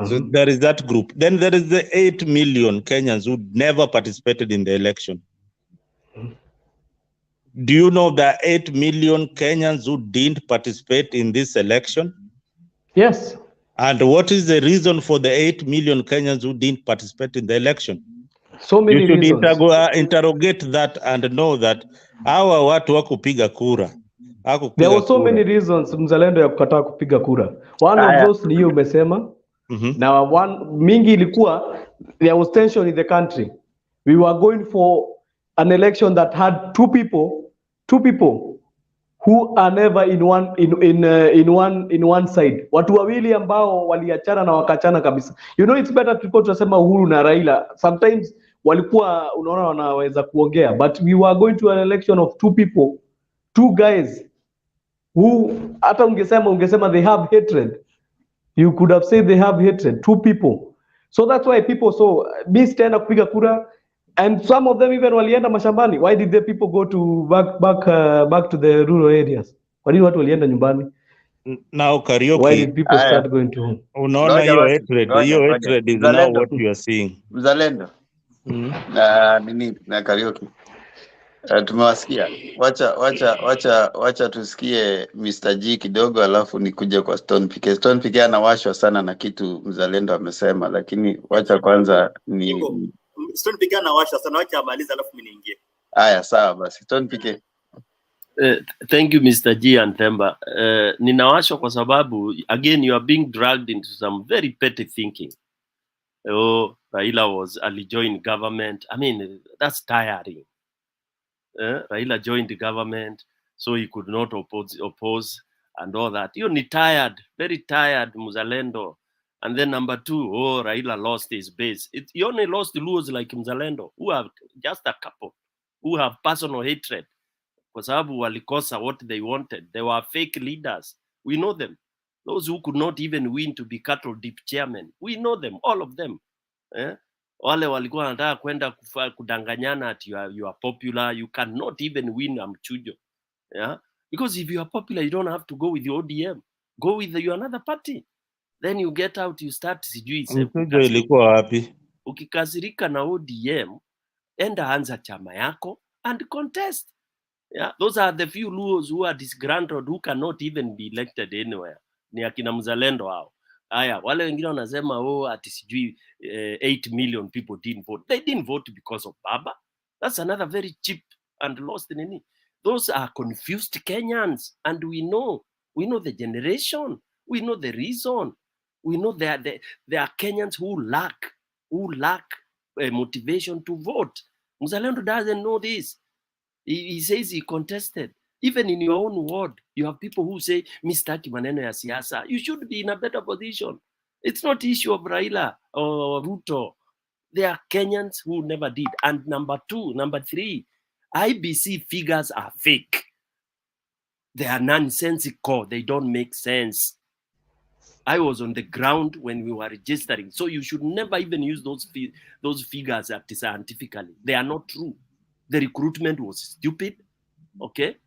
So there is that group. Then there is the 8 million Kenyans who never participated in the election. Do you know the 8 million Kenyans who didn't participate in this election? Yes. And what is the reason for the 8 million Kenyans who didn't participate in the election? So many reasons. You should interrogate that and know that hawa watu wakupiga kura. There were so many reasons mzalendo ya kukataa kupiga kura. One of those ni hiyo umesema. Na mingi ilikuwa there was tension in the country. We were going for an election that had two people who are never in one side. Watu wawili ambao waliachana na wakachana kabisa. You know, it's better tulikuwa tunasema Uhuru na Raila. Sometimes walikuwa unaona wanaweza kuongea, but we were going to an election of two guys who hata ungesema they have hatred. You could have said they have hatred, two people. So that's why people saw miss tena kupiga kura, and some of them even walienda mashambani. Why did the people go to back to the rural areas? Kwa nini watu walienda nyumbani? Now karaoke. Why did people start going to home? Unaona hiyo hatred is now what you are seeing. Mzalendo. Na karaoke. Tumewasikia. Wacha tusikie Mr. G kidogo alafu nikuje kwa Stone PK. Stone PK anawashwa sana na kitu mzalendo amesema, lakini wacha kwanza ni Stone PK anawashwa sana, wacha amaliza alafu mimi niingie. Haya, sawa basi. Stone PK. Thank you Mr. G and Themba. Ninawashwa kwa sababu again you are being dragged into some very petty thinking. Raila alijoin government. I mean, that's tiring. Raila joined the government so he could not oppose and all that. You're tired, very tired, Mzalendo. And then number two, Raila lost his base. He only lost the Luos like Mzalendo, who have just a couple, who have personal hatred. Kwa sababu walikosa what they wanted. They were fake leaders. We know them. Those who could not even win to be cattle dip chairman. We know them, all of them. Wale walikuwa wanataka kwenda kudanganyana ati you are popular, you cannot even win mchujo. Yeah? Because if you are popular, you don't have to go with the ODM. Go with your another party. Then you get out, you start sijui. Mchujo ilikuwa wapi? Ukikasirika na ODM, enda anza chama yako and contest. Yeah? Those are the few Luos who are disgruntled, who cannot even be elected anywhere. Ni akina Mzalendo hao. Aya, wale wengine wanasema ati sijui 8 million people didn't vote. They didn't vote because of Baba. That's another very cheap and lost nini. Those are confused Kenyans, and we know We know the generation. We know the reason. We know there are Kenyans who lack motivation to vote. Mzalendo doesn't know this. He says he contested. Even in your own ward, you have people who say, Mistaki maneno ya siasa. You should be in a better position. It's not issue of Raila or Ruto. There are Kenyans who never did. And number three, IBC figures are fake. They are nonsensical. They don't make sense. I was on the ground when we were registering. So you should never even use those figures scientifically. They are not true. The recruitment was stupid. Okay?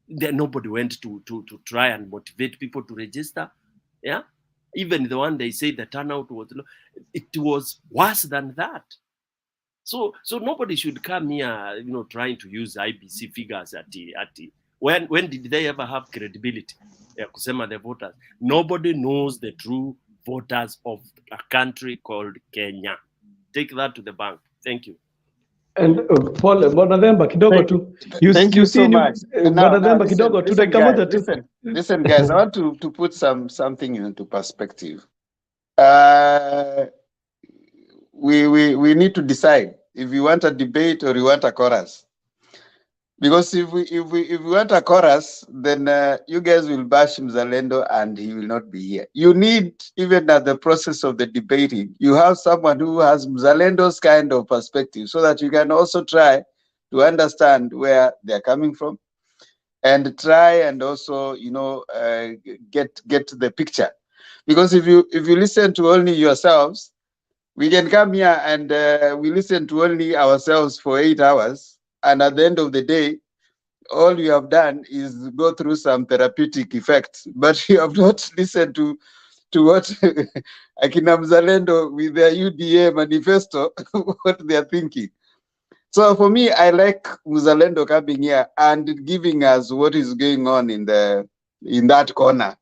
Nobody went to try and motivate people to register. Yeah? Even the one they say the turnout was low, it was worse than that. So nobody should come here, trying to use IBC figures at when did they ever have credibility? Kusema the voters. Nobody knows the true voters of a country called Kenya. Take that to the bank. Thank you. And Paul, Bwana Themba kidogo tu. Thank you so much. Bwana Themba kidogo tu, dakika moja tu. Listen, guys, I want to put something into perspective. We need to decide if we want a debate or we want a chorus. Because if we want a chorus, then you guys will bash Mzalendo and he will not be here. You need, even at the process of the debating, you have someone who has Mzalendo's kind of perspective so that you can also try to understand where they're coming from and try and also, get the picture. Because if you listen to only yourselves, we can come here and we listen to only ourselves for 8 hours. And at the end of the day, all you have done is go through some therapeutic effects, but you have not listened to what Akina Mzalendo with their UDA manifesto, what they are thinking. So for me, I like Mzalendo coming here and giving us what is going on in that corner,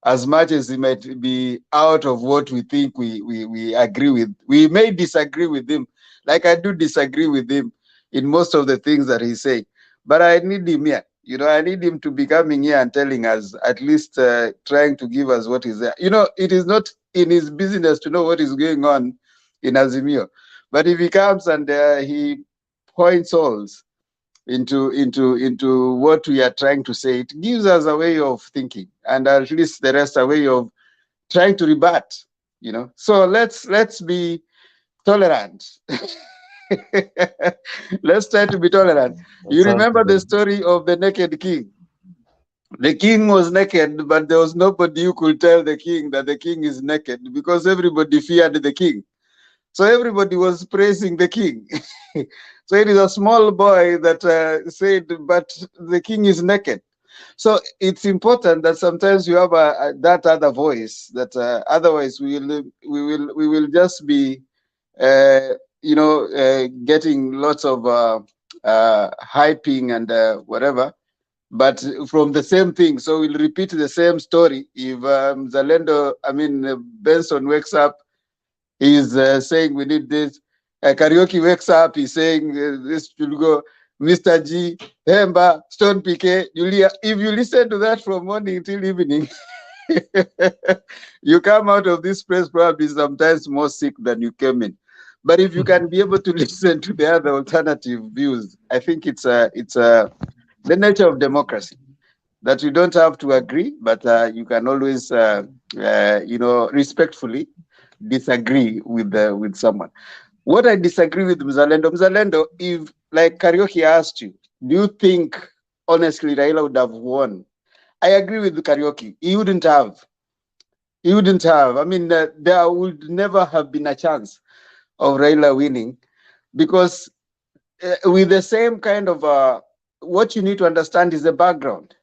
as much as it might be out of what we think we agree with. We may disagree with him, like I do disagree with him in most of the things that he's saying. But I need him here. I need him to be coming here and telling us, at least trying to give us what is there. It is not in his business to know what is going on in Azimio. But if he comes and he points holes into what we are trying to say, it gives us a way of thinking, and at least the rest a way of trying to rebut. So let's be tolerant. Let's try to be tolerant. You remember the story of the naked king? The king was naked, but there was nobody who could tell the king that the king is naked because everybody feared the king. So everybody was praising the king. So it is a small boy that said, but the king is naked. So it's important that sometimes you have that other voice, that otherwise we will just be getting lots of hyping and whatever, but from the same thing. So we'll repeat the same story. If Benson wakes up, he's saying we need this. Karaoke wakes up, he's saying this should go. Mr. G, Hemba, Stone PK, Julia. If you listen to that from morning till evening, you come out of this place probably sometimes more sick than you came in. But if you can be able to listen to the other alternative views, I think it's the nature of democracy that you don't have to agree, but you can always, respectfully disagree with someone. What I disagree with Mzalendo, if like Karaoke asked you, do you think honestly Raila would have won? I agree with Karaoke. He wouldn't have. I mean, there would never have been a chance of Raila winning, because with the same kind of what you need to understand is the background.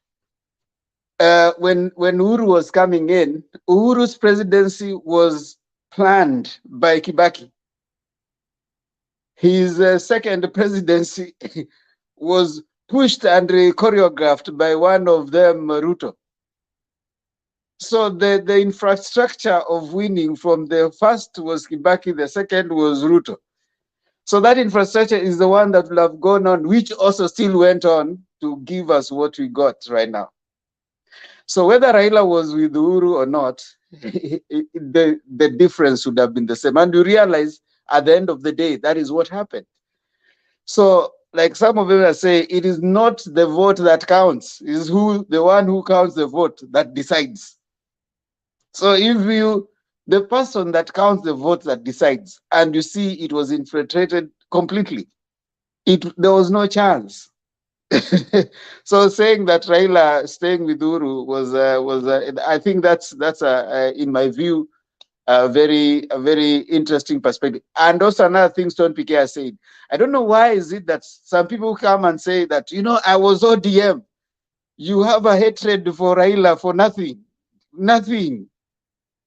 When Uhuru was coming in, Uhuru's presidency was planned by Kibaki. His second presidency was pushed and choreographed by one of them, Ruto. So the infrastructure of winning from the first was Kibaki, the second was Ruto. So that infrastructure is the one that will have gone on, which also still went on to give us what we got right now. So whether Raila was with Uhuru or not, the difference would have been the same. And you realize at the end of the day, that is what happened. So, like some of them are saying, it is not the vote that counts. It is the one who counts the vote that decides. So if the person that counts the vote that decides, and you see it was infiltrated completely, there was no chance. So saying that Raila staying with Uhuru was I think that's in my view a very interesting perspective. And also another thing Stone PK has said, I don't know why is it that some people come and say that, I was ODM. You have a hatred for Raila for nothing.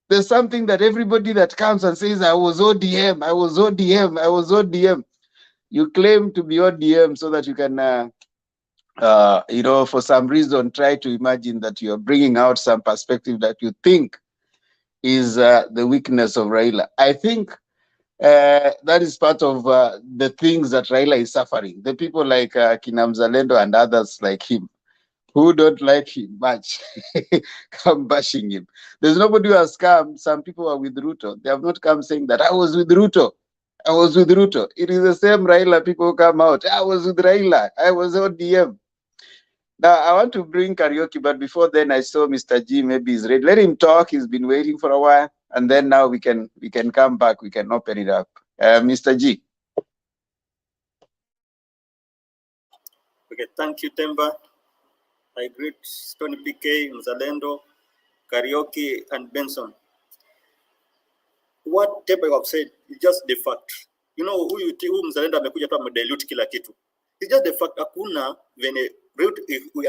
There's something that everybody that comes and says, I was ODM, I was ODM, I was ODM. You claim to be ODM so that you can for some reason, try to imagine that you're bringing out some perspective that you think is the weakness of Raila. I think that is part of the things that Raila is suffering. The people like Kina Mzalendo and others like him, who don't like him much, come bashing him. There's nobody who has come. Some people are with Ruto. They have not come saying that I was with Ruto. I was with Ruto. It is the same Raila people who come out. I was with Raila. I was ODM. Now, I want to bring Karaoke, but before then, I saw Mr. G, maybe he's ready. Let him talk. He's been waiting for a while. And then now we can come back. We can open it up. Mr. G. Okay, thank you, Temba. I greet Stony PK, Mzalendo, Karaoke, and Benson. What Temba have said is just the fact. Huyu Mzalendo amekuja tu amedilute kila kitu. It's just the fact hakuna vene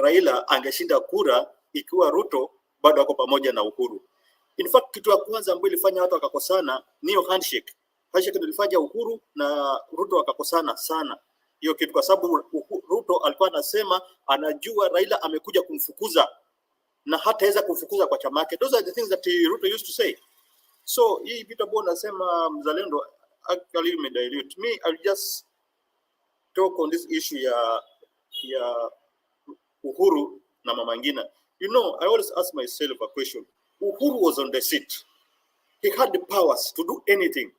Raila angeshinda kura ikiwa Ruto bado wako pamoja na Uhuru. In fact, kitu ya kwanza ambayo ilifanya watu wakakosana ni handshake. Handshake ndio ilifanya Uhuru na Ruto wakakosana sana. Hiyo kitu kwa sababu Ruto alikuwa anasema anajua Raila amekuja kumfukuza na hataweza kumfukuza kwa chama yake. Those are the things that Ruto used to say. So hii vitu ambao nasema Mzalendo actually dilute me. I'll just talk on this issue ya Uhuru na Mama Ngina. I always ask myself a question. Uhuru was on the seat. He had the powers to do anything.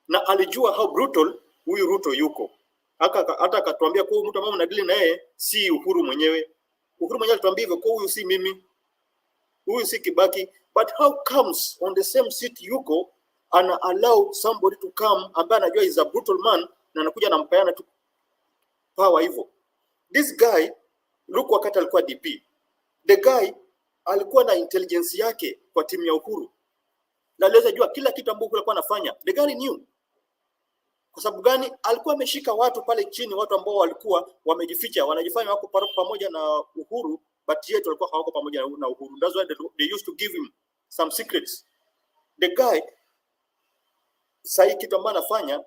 Na alijua how brutal huyu Ruto yuko. Hata akatuambia kwa mtu ambaye mnadili na yeye si Uhuru mwenyewe. Uhuru mwenyewe alituambia hivyo kwa huyu si mimi. Huyu si Kibaki. But how comes on the same seat yuko ana allow somebody to come ambaye anajua is a brutal man na anakuja anampayana tu power hivyo. This guy look wakati alikuwa DP. The guy alikuwa na intelligence yake kwa timu ya Uhuru. Na aliweza jua kila kitu ambacho alikuwa anafanya. The guy knew. Kwa sababu gani? Alikuwa ameshika watu pale chini, watu ambao walikuwa wamejificha, wanajifanya wako pamoja na Uhuru, but yet walikuwa hawako pamoja na Uhuru. That's why they used to give him some secrets. The guy sahi kitu ambacho anafanya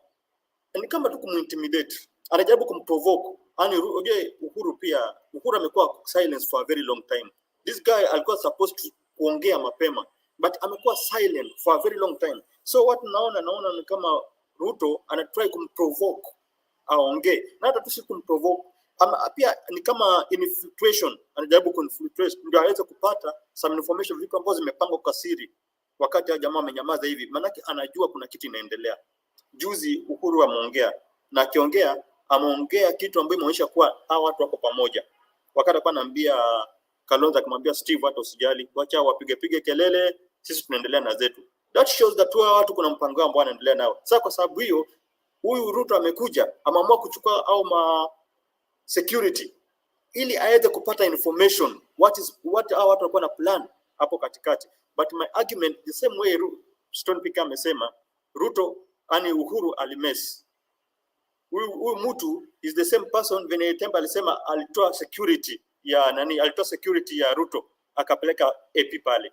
ni kama tu kumintimidate. Anajaribu kumprovoke. Ani Uhuru pia, Uhuru amekuwa silent for a very long time. This guy alikuwa supposed to kuongea mapema, but amekuwa silent for a very long time. So what naona ni kama Ruto anatry kumprovoke aongee. Na hata tu si kumprovoke, pia ni kama infiltration, anajaribu kuinfiltrate ndio aweze kupata some information, vitu ambazo zimepangwa kwa siri wakati ya jamaa amenyamaza hivi. Manake anajua kuna kitu inaendelea. Juzi Uhuru ameongea, na akiongea ameongea kitu ambacho inaonyesha kuwa hawa watu wako pamoja. Wakati alikuwa anaambia Kalonzo, akimwambia Steve hata usijali, wacha wapige kelele, sisi tunaendelea na zetu. That shows that watu kuna mpango ambao wanaendelea nao. Sasa kwa sababu hiyo huyu Ruto amekuja, ameamua kuchukua au security ili aweze kupata information what hao watu walikuwa na plan hapo katikati. But my argument the same way Stone Pika amesema Ruto ani Uhuru alimess. Huyu mtu is the same person when Temba alisema alitoa security ya alitoa security ya Ruto akapeleka AP pale.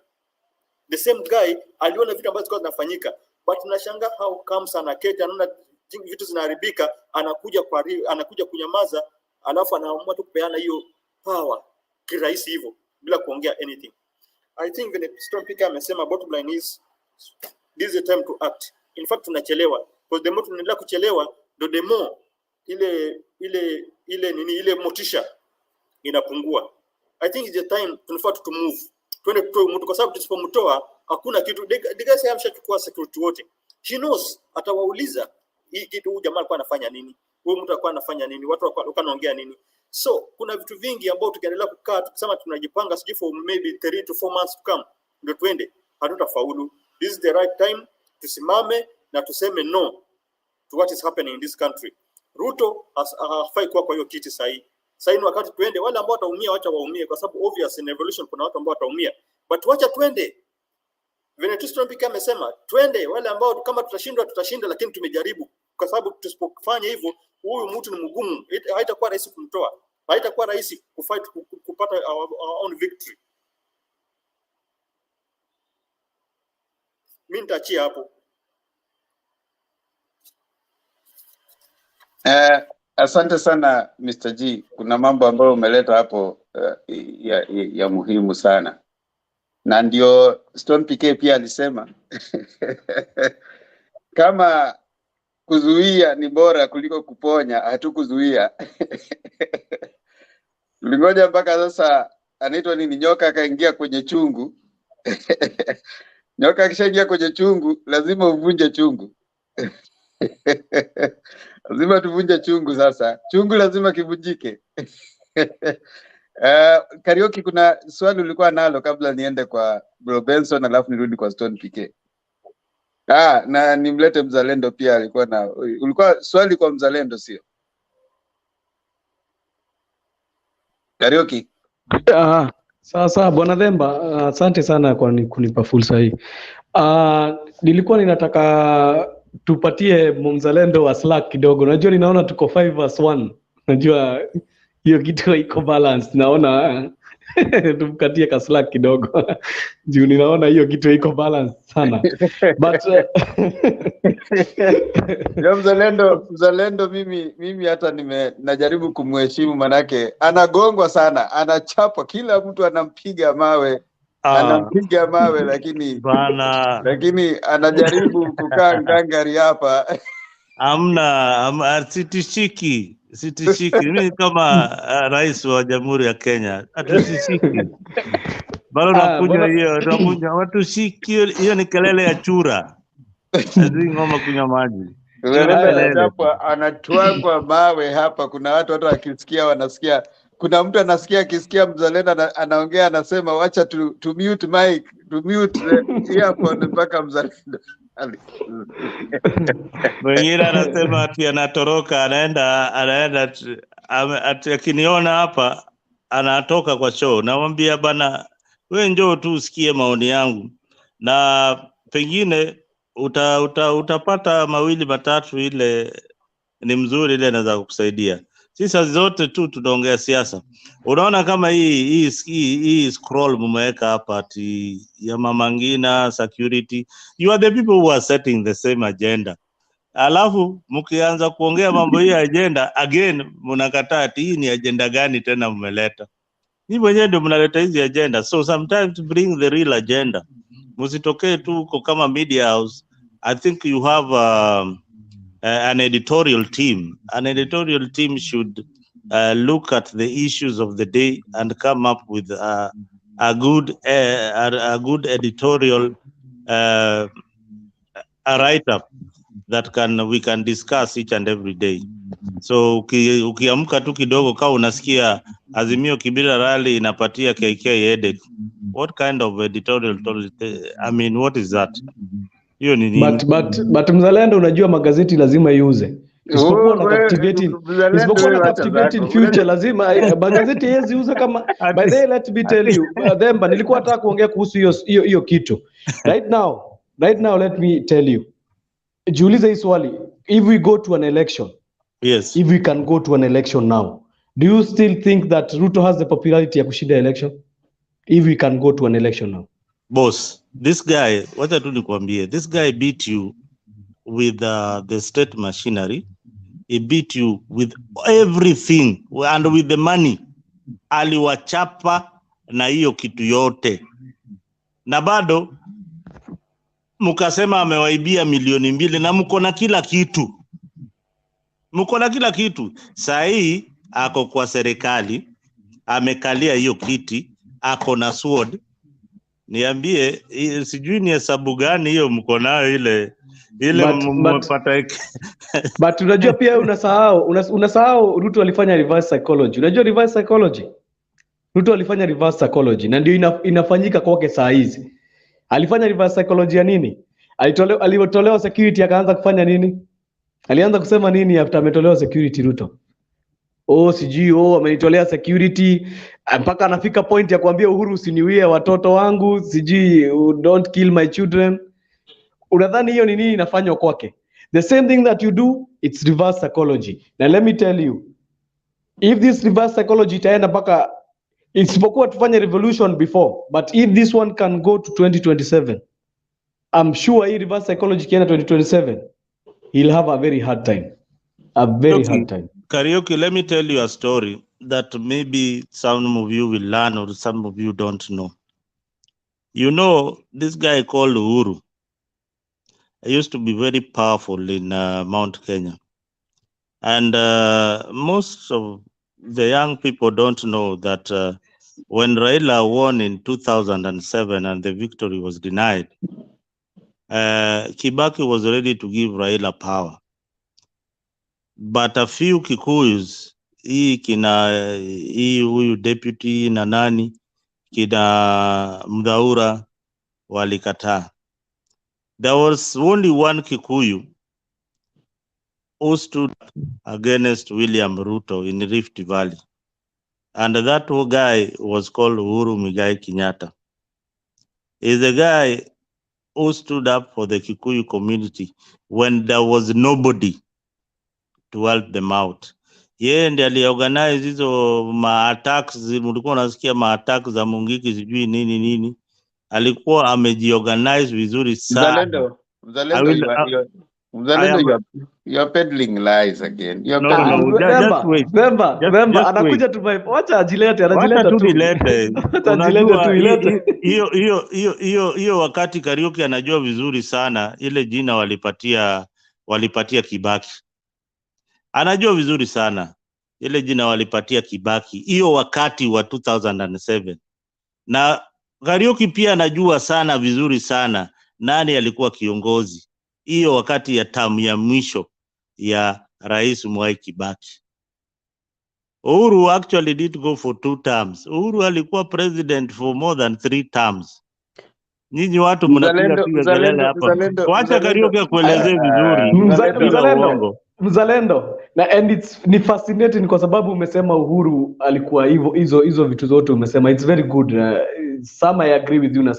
The same guy aliona vitu ambavyo zinafanyika, but nashangaa how comes anaketi anaona vitu zinaharibika, anakuja kunyamaza, alafu anaamua tu kupeana hiyo power kirahisi hivyo bila kuongea anything. I think when Stone Pika amesema bottom line is this is the time to act. In fact tunachelewa, because the more tunaendelea kuchelewa the more ile motisha inapungua. I think it's the time tunafaa to move. Twende kutoa mtu kwa sababu tusipomtoa hakuna kitu. Digasi ameshachukua security wote. She knows, atawauliza hii kitu huyu jamaa alikuwa anafanya nini? Huyu mtu alikuwa anafanya nini? Watu walikuwa wanaongea nini? So kuna vitu vingi ambao tukiendelea kukaa tukisema tunajipanga siji for maybe 3 to 4 months to come ndio twende, hatutafaulu. This is the right time tusimame na tuseme no to what is happening in this country. Ruto hafai kuwa kwa hiyo kiti sahi. Sahi ni wakati twende. Wale ambao wataumia wacha waumie, kwa sababu obvious in evolution kuna watu ambao wataumia, but wacha twende. Venetus Trumpika amesema twende, wale ambao kama tutashinda, lakini tumejaribu, kwa sababu tusipofanya hivyo huyu mtu ni mgumu, haitakuwa rahisi kumtoa, haitakuwa rahisi kufight kupata our own victory. Mimi nitaachia hapo. Asante sana Mr. G. Kuna mambo ambayo umeleta hapo ya muhimu sana. Na ndio Stone PK pia alisema kama kuzuia ni bora kuliko kuponya, hatukuzuia. Tulingoja mpaka sasa anaitwa nini, nyoka akaingia kwenye chungu. Nyoka akishaingia kwenye chungu lazima uvunje chungu. Lazima tuvunje chungu sasa. Chungu lazima kivunjike. Karaoke, kuna swali ulikuwa nalo kabla niende kwa Bro Benson alafu nirudi kwa Stone PK. Na nimlete Mzalendo pia alikuwa na ulikuwa swali kwa Mzalendo sio? Karaoke. Sasa Bwana Themba, asante sana kwa kunipa fursa hii. Nilikuwa ninataka tupatie Mzalendo wa Slack kidogo. Najua ninaona tuko 5:1. Najua hiyo kitu iko balance. Naona tumkatie ka Slack kidogo. Juu ninaona hiyo kitu iko balance sana. But Mzalendo mimi hata najaribu kumheshimu, manake anagongwa sana, anachapwa, kila mtu anampiga mawe. Anampiga mawe lakini bana, lakini anajaribu kukaa ngangari hapa. Amna sitishiki. Mimi kama rais wa Jamhuri ya Kenya atusishiki. Bado nakunywa hiyo, nakunywa watu shiki, hiyo ni kelele ya chura. Azui ngoma kunywa maji. Anatwangwa mawe hapa. Kuna watu wakisikia wanasikia. Kuna mtu anasikia akisikia Mzalendo anaongea anasema wacha to mute mic, to mute earphone mpaka Mzalendo. Mwingine anasema ati anatoroka, anaenda akiniona hapa anatoka kwa show. Namwambia bana, wewe njoo tu usikie maoni yangu na pengine utapata mawili matatu, ile ni mzuri, ile inaweza kukusaidia. Sisi zote tu tunaongea siasa. Unaona kama hii scroll mumeweka hapa ati ya Mama Ngina security, you are the people who are setting the same agenda. Alafu mkianza kuongea mambo hii agenda again, mnakataa ati hii ni agenda gani tena mmeleta. Ni wenyewe ndio mnaleta hizi agenda. So sometimes bring the real agenda. Msitokee tu kama media house. I think you have an editorial team. An editorial team should look at the issues of the day and come up with a good editorial a write-up that we can discuss each and every day. So ukiamka tu kidogo kama unasikia Azimio Kibira rally inapatia KK headache, what kind of editorial, I mean, what is that? Hiyo ni nini? But Mzalendo, unajua magazeti lazima iuze. Isipokuwa na captivating future lazima magazeti yezi uza kama by the way, let me tell you Themba, nilikuwa nataka kuongea kuhusu hiyo kitu. Right now let me tell you. Jiulize hii swali, if we go to an election. Yes. If we can go to an election now, do you still think that Ruto has the popularity ya kushinda election? If we can go to an election now. Boss, this guy, wacha tu nikwambie, this guy beat you with the state machinery. He beat you with everything and with the money. Aliwachapa na hiyo kitu yote. Na bado mukasema amewaibia milioni 2 na mko na kila kitu. Mko na kila kitu. Saa hii ako kwa serikali. amekalia hiyo kiti, ako na sword. Niambie, sijui ni hesabu gani hiyo mko nayo ile mpata. But unajua pia unasahau Ruto alifanya reverse psychology. Unajua reverse psychology? Ruto alifanya reverse psychology na ndio inafanyika kwake saa hizi. Alifanya reverse psychology ya nini? Alitolewa security akaanza kufanya nini? Alianza kusema nini after ametolewa security Ruto? Sijui amenitolea security mpaka anafika point ya kuambia Uhuru usiniwie watoto wangu, sijui don't kill my children. Unadhani hiyo ni nini inafanywa kwake? The same thing that you do, it's reverse psychology. Now let me tell you, if this reverse psychology itaenda mpaka isipokuwa tufanye revolution before, but if this one can go to 2027, I'm sure hii reverse psychology kienda 2027, he'll have a very hard time. A very hard time. Karaoke, let me tell you a story that maybe some of you will learn or some of you don't know. You know, this guy called Uhuru used to be very powerful in Mount Kenya. And most of the young people don't know that when Raila won in 2007 and the victory was denied, Kibaki was ready to give Raila power. But a few Kikuyus, huyu deputy na nani, kina Mudhaura walikataa. There was only one Kikuyu who stood against William Ruto in Rift Valley. And that guy was called Uhuru Muigai Kenyatta. He's the guy who stood up for the Kikuyu community when there was nobody to help them out. Yeye ndiye aliorganize hizo ma-attacks, mlikuwa unasikia ma-attacks za Mungiki sijui nini. Alikuwa amejiorganize vizuri sana. Mzalendo, you're peddling lies again. Just wait. Anakuja tu wacha ajilete, anajileta tu. Unajua hiyo wakati Karaoke anajua vizuri sana ile jina walipatia Kibaki. Anajua vizuri sana ile jina walipatia Kibaki hiyo wakati wa 2007. Na Karaoke pia anajua sana vizuri sana nani alikuwa kiongozi hiyo wakati ya tamu ya mwisho ya Rais Mwai Kibaki. Uhuru actually did go for 2 terms. Uhuru alikuwa president for more than 3 terms. Nyinyi watu mnapiga kelele hapa. Wacha Karaoke kuelezea vizuri. Mzalendo. Ni fascinating kwa sababu umesema Uhuru alikuwa hizo vitu zote umesema. It's very good. Some I agree with you na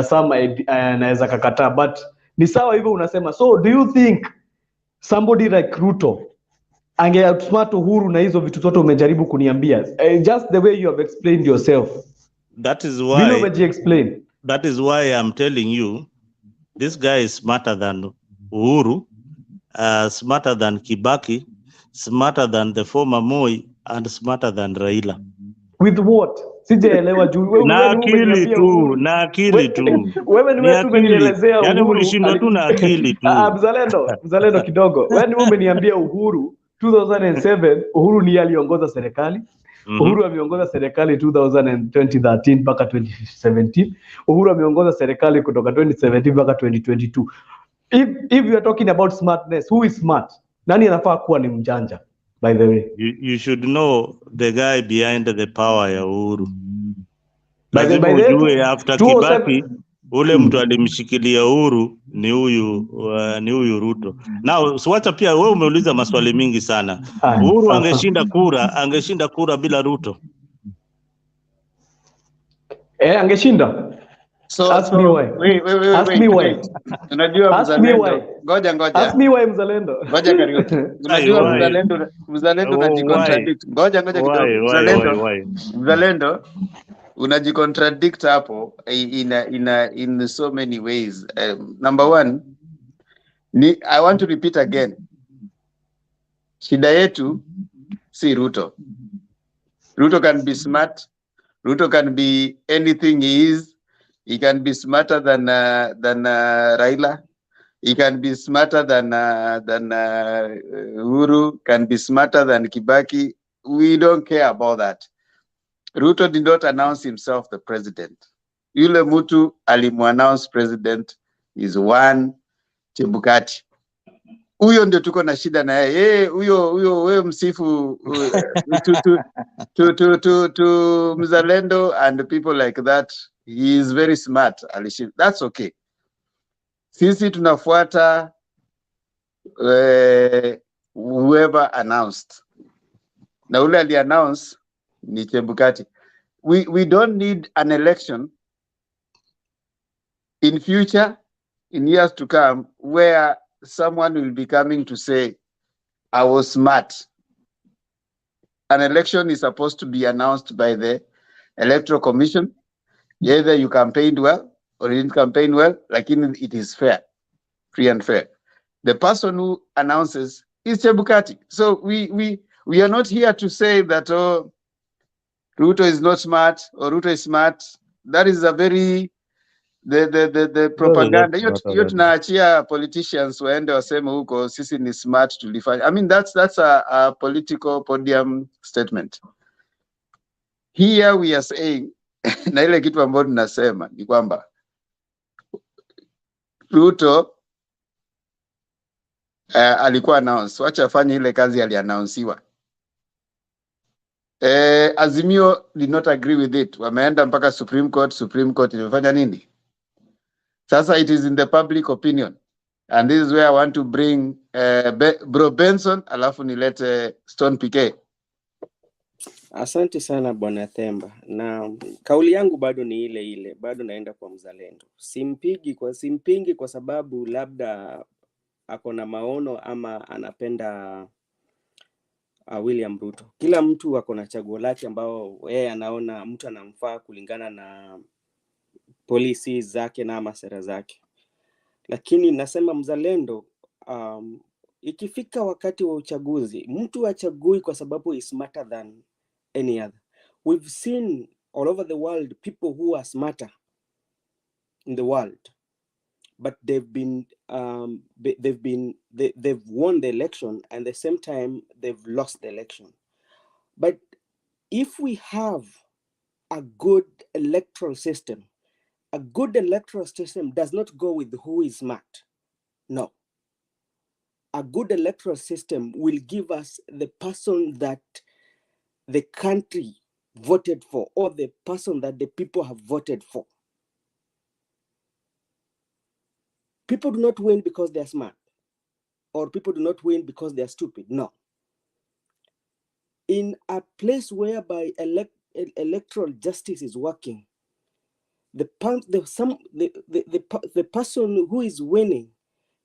some naweza kakataa, but ni sawa hivyo unasema. So do you think somebody like Ruto ange-outsmart Uhuru na hizo vitu zote umejaribu kuniambia? Just the way you have explained yourself. That is why I'm telling you this guy is smarter than Uhuru, smarter than Kibaki, smarter than the former Moi, and smarter than Raila. With what? Sijaelewa juu wewe na akili tu. Wewe ni wewe umenielezea Uhuru. Yaani mlishindwa tu na akili tu. Mzalendo kidogo. Wewe umeniambia Uhuru 2007 Uhuru ni aliongoza serikali. Uhuru ameongoza serikali 2013 mpaka 2017. Uhuru ameongoza serikali kutoka 2017 mpaka 2022. If you are talking about smartness, who is smart? Nani anafaa kuwa ni mjanja? By the way, you should know the guy behind the power ya Uhuru. By the way, after Kibaki ule mtu alimshikilia Uhuru ni huyu Ruto. Now wacha pia wewe umeuliza maswali mingi sana. Uhuru angeshinda kura bila Ruto. Angeshinda. Ask me why. Wait. Unajua Mzalendo. Ngoja. Ask me why Mzalendo. Ngoja Karaoke. Unajua Mzalendo unajicontradict. Ngoja kidogo. Mzalendo unajicontradict hapo in so many ways. Number one, I want to repeat again. Shida yetu si Ruto. Ruto can be smart. Ruto can be anything he is. He can be smarter than Raila. He can be smarter than Uhuru. Can be smarter than Kibaki. We don't care about that. Ruto did not announce himself the president. Yule mtu alimuannounce president is one Chebukati. Huyo ndio tuko na shida na yeye. Huyo wewe msifu to mzalendo and people like that. He is very smart. That's okay. Sisi tunafuata whoever announced. Na ule ali-announce ni Chebukati. We don't need an election in future, in years to come, where someone will be coming to say, I was smart. An election is supposed to be announced by the Electoral Commission. Either you campaigned well or you didn't campaign well, like it is fair, free and fair. The person who announces is Chebukati. So we are not here to say that, oh, Ruto is not smart or Ruto is smart. That is a very the propaganda. Hiyo tunaachia politicians waende waseme huko sisi ni smart tulifanya. I mean that's a political podium statement. Here we are saying na ile kitu ambayo tunasema ni kwamba Ruto alikuwa announce, wacha afanye ile kazi aliannouncewa. Azimio did not agree with it. Wameenda mpaka Supreme Court imefanya nini? Sasa it is in the public opinion. And this is where I want to bring Bro Benson alafu nilete Stone PK. Asante sana Bwana Themba, na kauli yangu bado ni ile ile, bado naenda kwa mzalendo. Simpingi kwa sababu labda ako na maono ama anapenda William Ruto. Kila mtu ako na chaguo lake ambao yeye anaona mtu anamfaa kulingana na policies zake na masera zake. Lakini nasema mzalendo, ikifika wakati wa uchaguzi, mtu achagui kwa sababu is smarter than any other. We've seen all over the world people who are smarter in the world, but they've won the election and at the same time they've lost the election. But if we have a good electoral system, a good electoral system does not go with who is smart. No. A good electoral system will give us the person that the country voted for or the person that the people have voted for. People do not win because they're smart, or people do not win because they're stupid. No. In a place whereby electoral justice is working, the person who is winning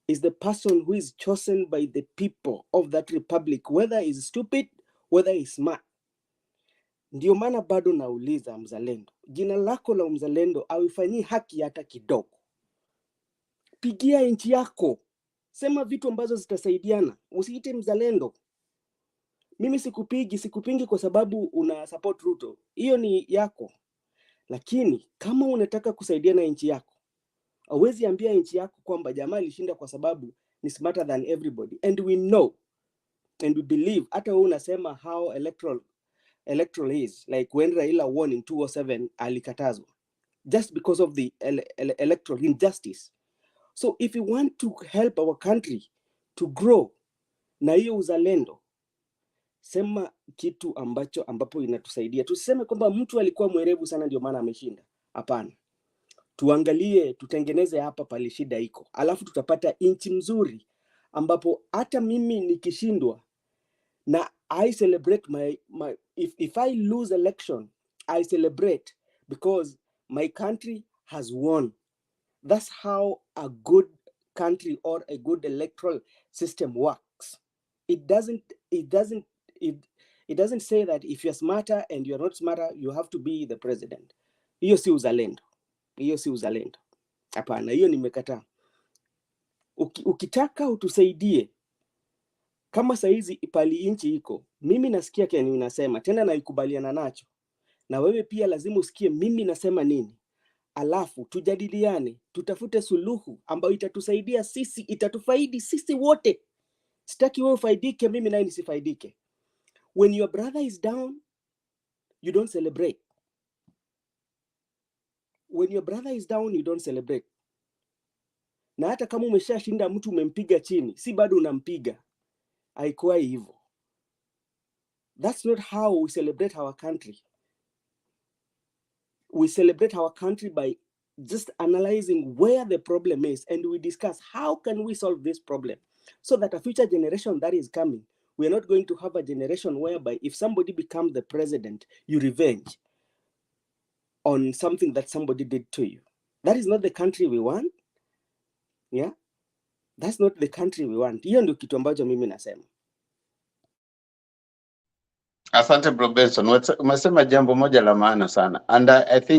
is the person who is chosen by the people of that republic, whether he's stupid, whether he's smart. Ndio maana bado nauliza mzalendo, jina lako la mzalendo awifanyii haki hata kidogo. Pigia nchi yako, sema vitu ambazo zitasaidiana, usiite mzalendo. Mimi sikupingi kwa sababu una support Ruto, hiyo ni yako. Lakini kama unataka kusaidiana nchi yako, hauwezi ambia nchi yako kwamba jamaa alishinda kwa sababu ni smarter than everybody. And we know and we believe, hata wewe unasema how electoral is, like when Raila won in 2007 alikatazwa just because of the electoral injustice. So if we want to help our country to grow, na hiyo uzalendo, sema kitu ambapo inatusaidia. Tuseme kwamba mtu alikuwa mwerevu sana ndio maana ameshinda. Hapana. Tuangalie, tutengeneze hapa pale shida iko. Alafu tutapata nchi mzuri ambapo hata mimi nikishindwa na I celebrate if I lose election, I celebrate because my country has won. That's how a good country or a good electoral system works. It doesn't say that if you're smarter and you're not smarter, you have to be the president. Hiyo si uzalendo. Hapana, hiyo nimekataa. Ukitaka utusaidie, kama saizi pali nchi iko, mimi nasikia kenye unasema, tena naikubaliana nacho. Na wewe pia lazima usikie mimi nasema nini. Alafu tujadiliane, tutafute suluhu ambayo itatusaidia sisi, itatufaidi sisi wote. Sitaki wewe ufaidike, mimi naye nisifaidike. When your brother is down, you don't celebrate. When your brother is down, you don't celebrate. Na hata kama umeshashinda mtu umempiga chini, si bado unampiga. Haikuwa hivyo. That's not how we celebrate our country. We celebrate our country by just analyzing where the problem is, and we discuss how can we solve this problem so that a future generation that is coming, we are not going to have a generation whereby if somebody becomes the president, you revenge on something that somebody did to you. That is not the country we want. Yeah, that's not the country we want. Hiyo ndio kitu ambacho mimi nasema. Asante Bro Benson, umesema jambo moja la maana sana, and I think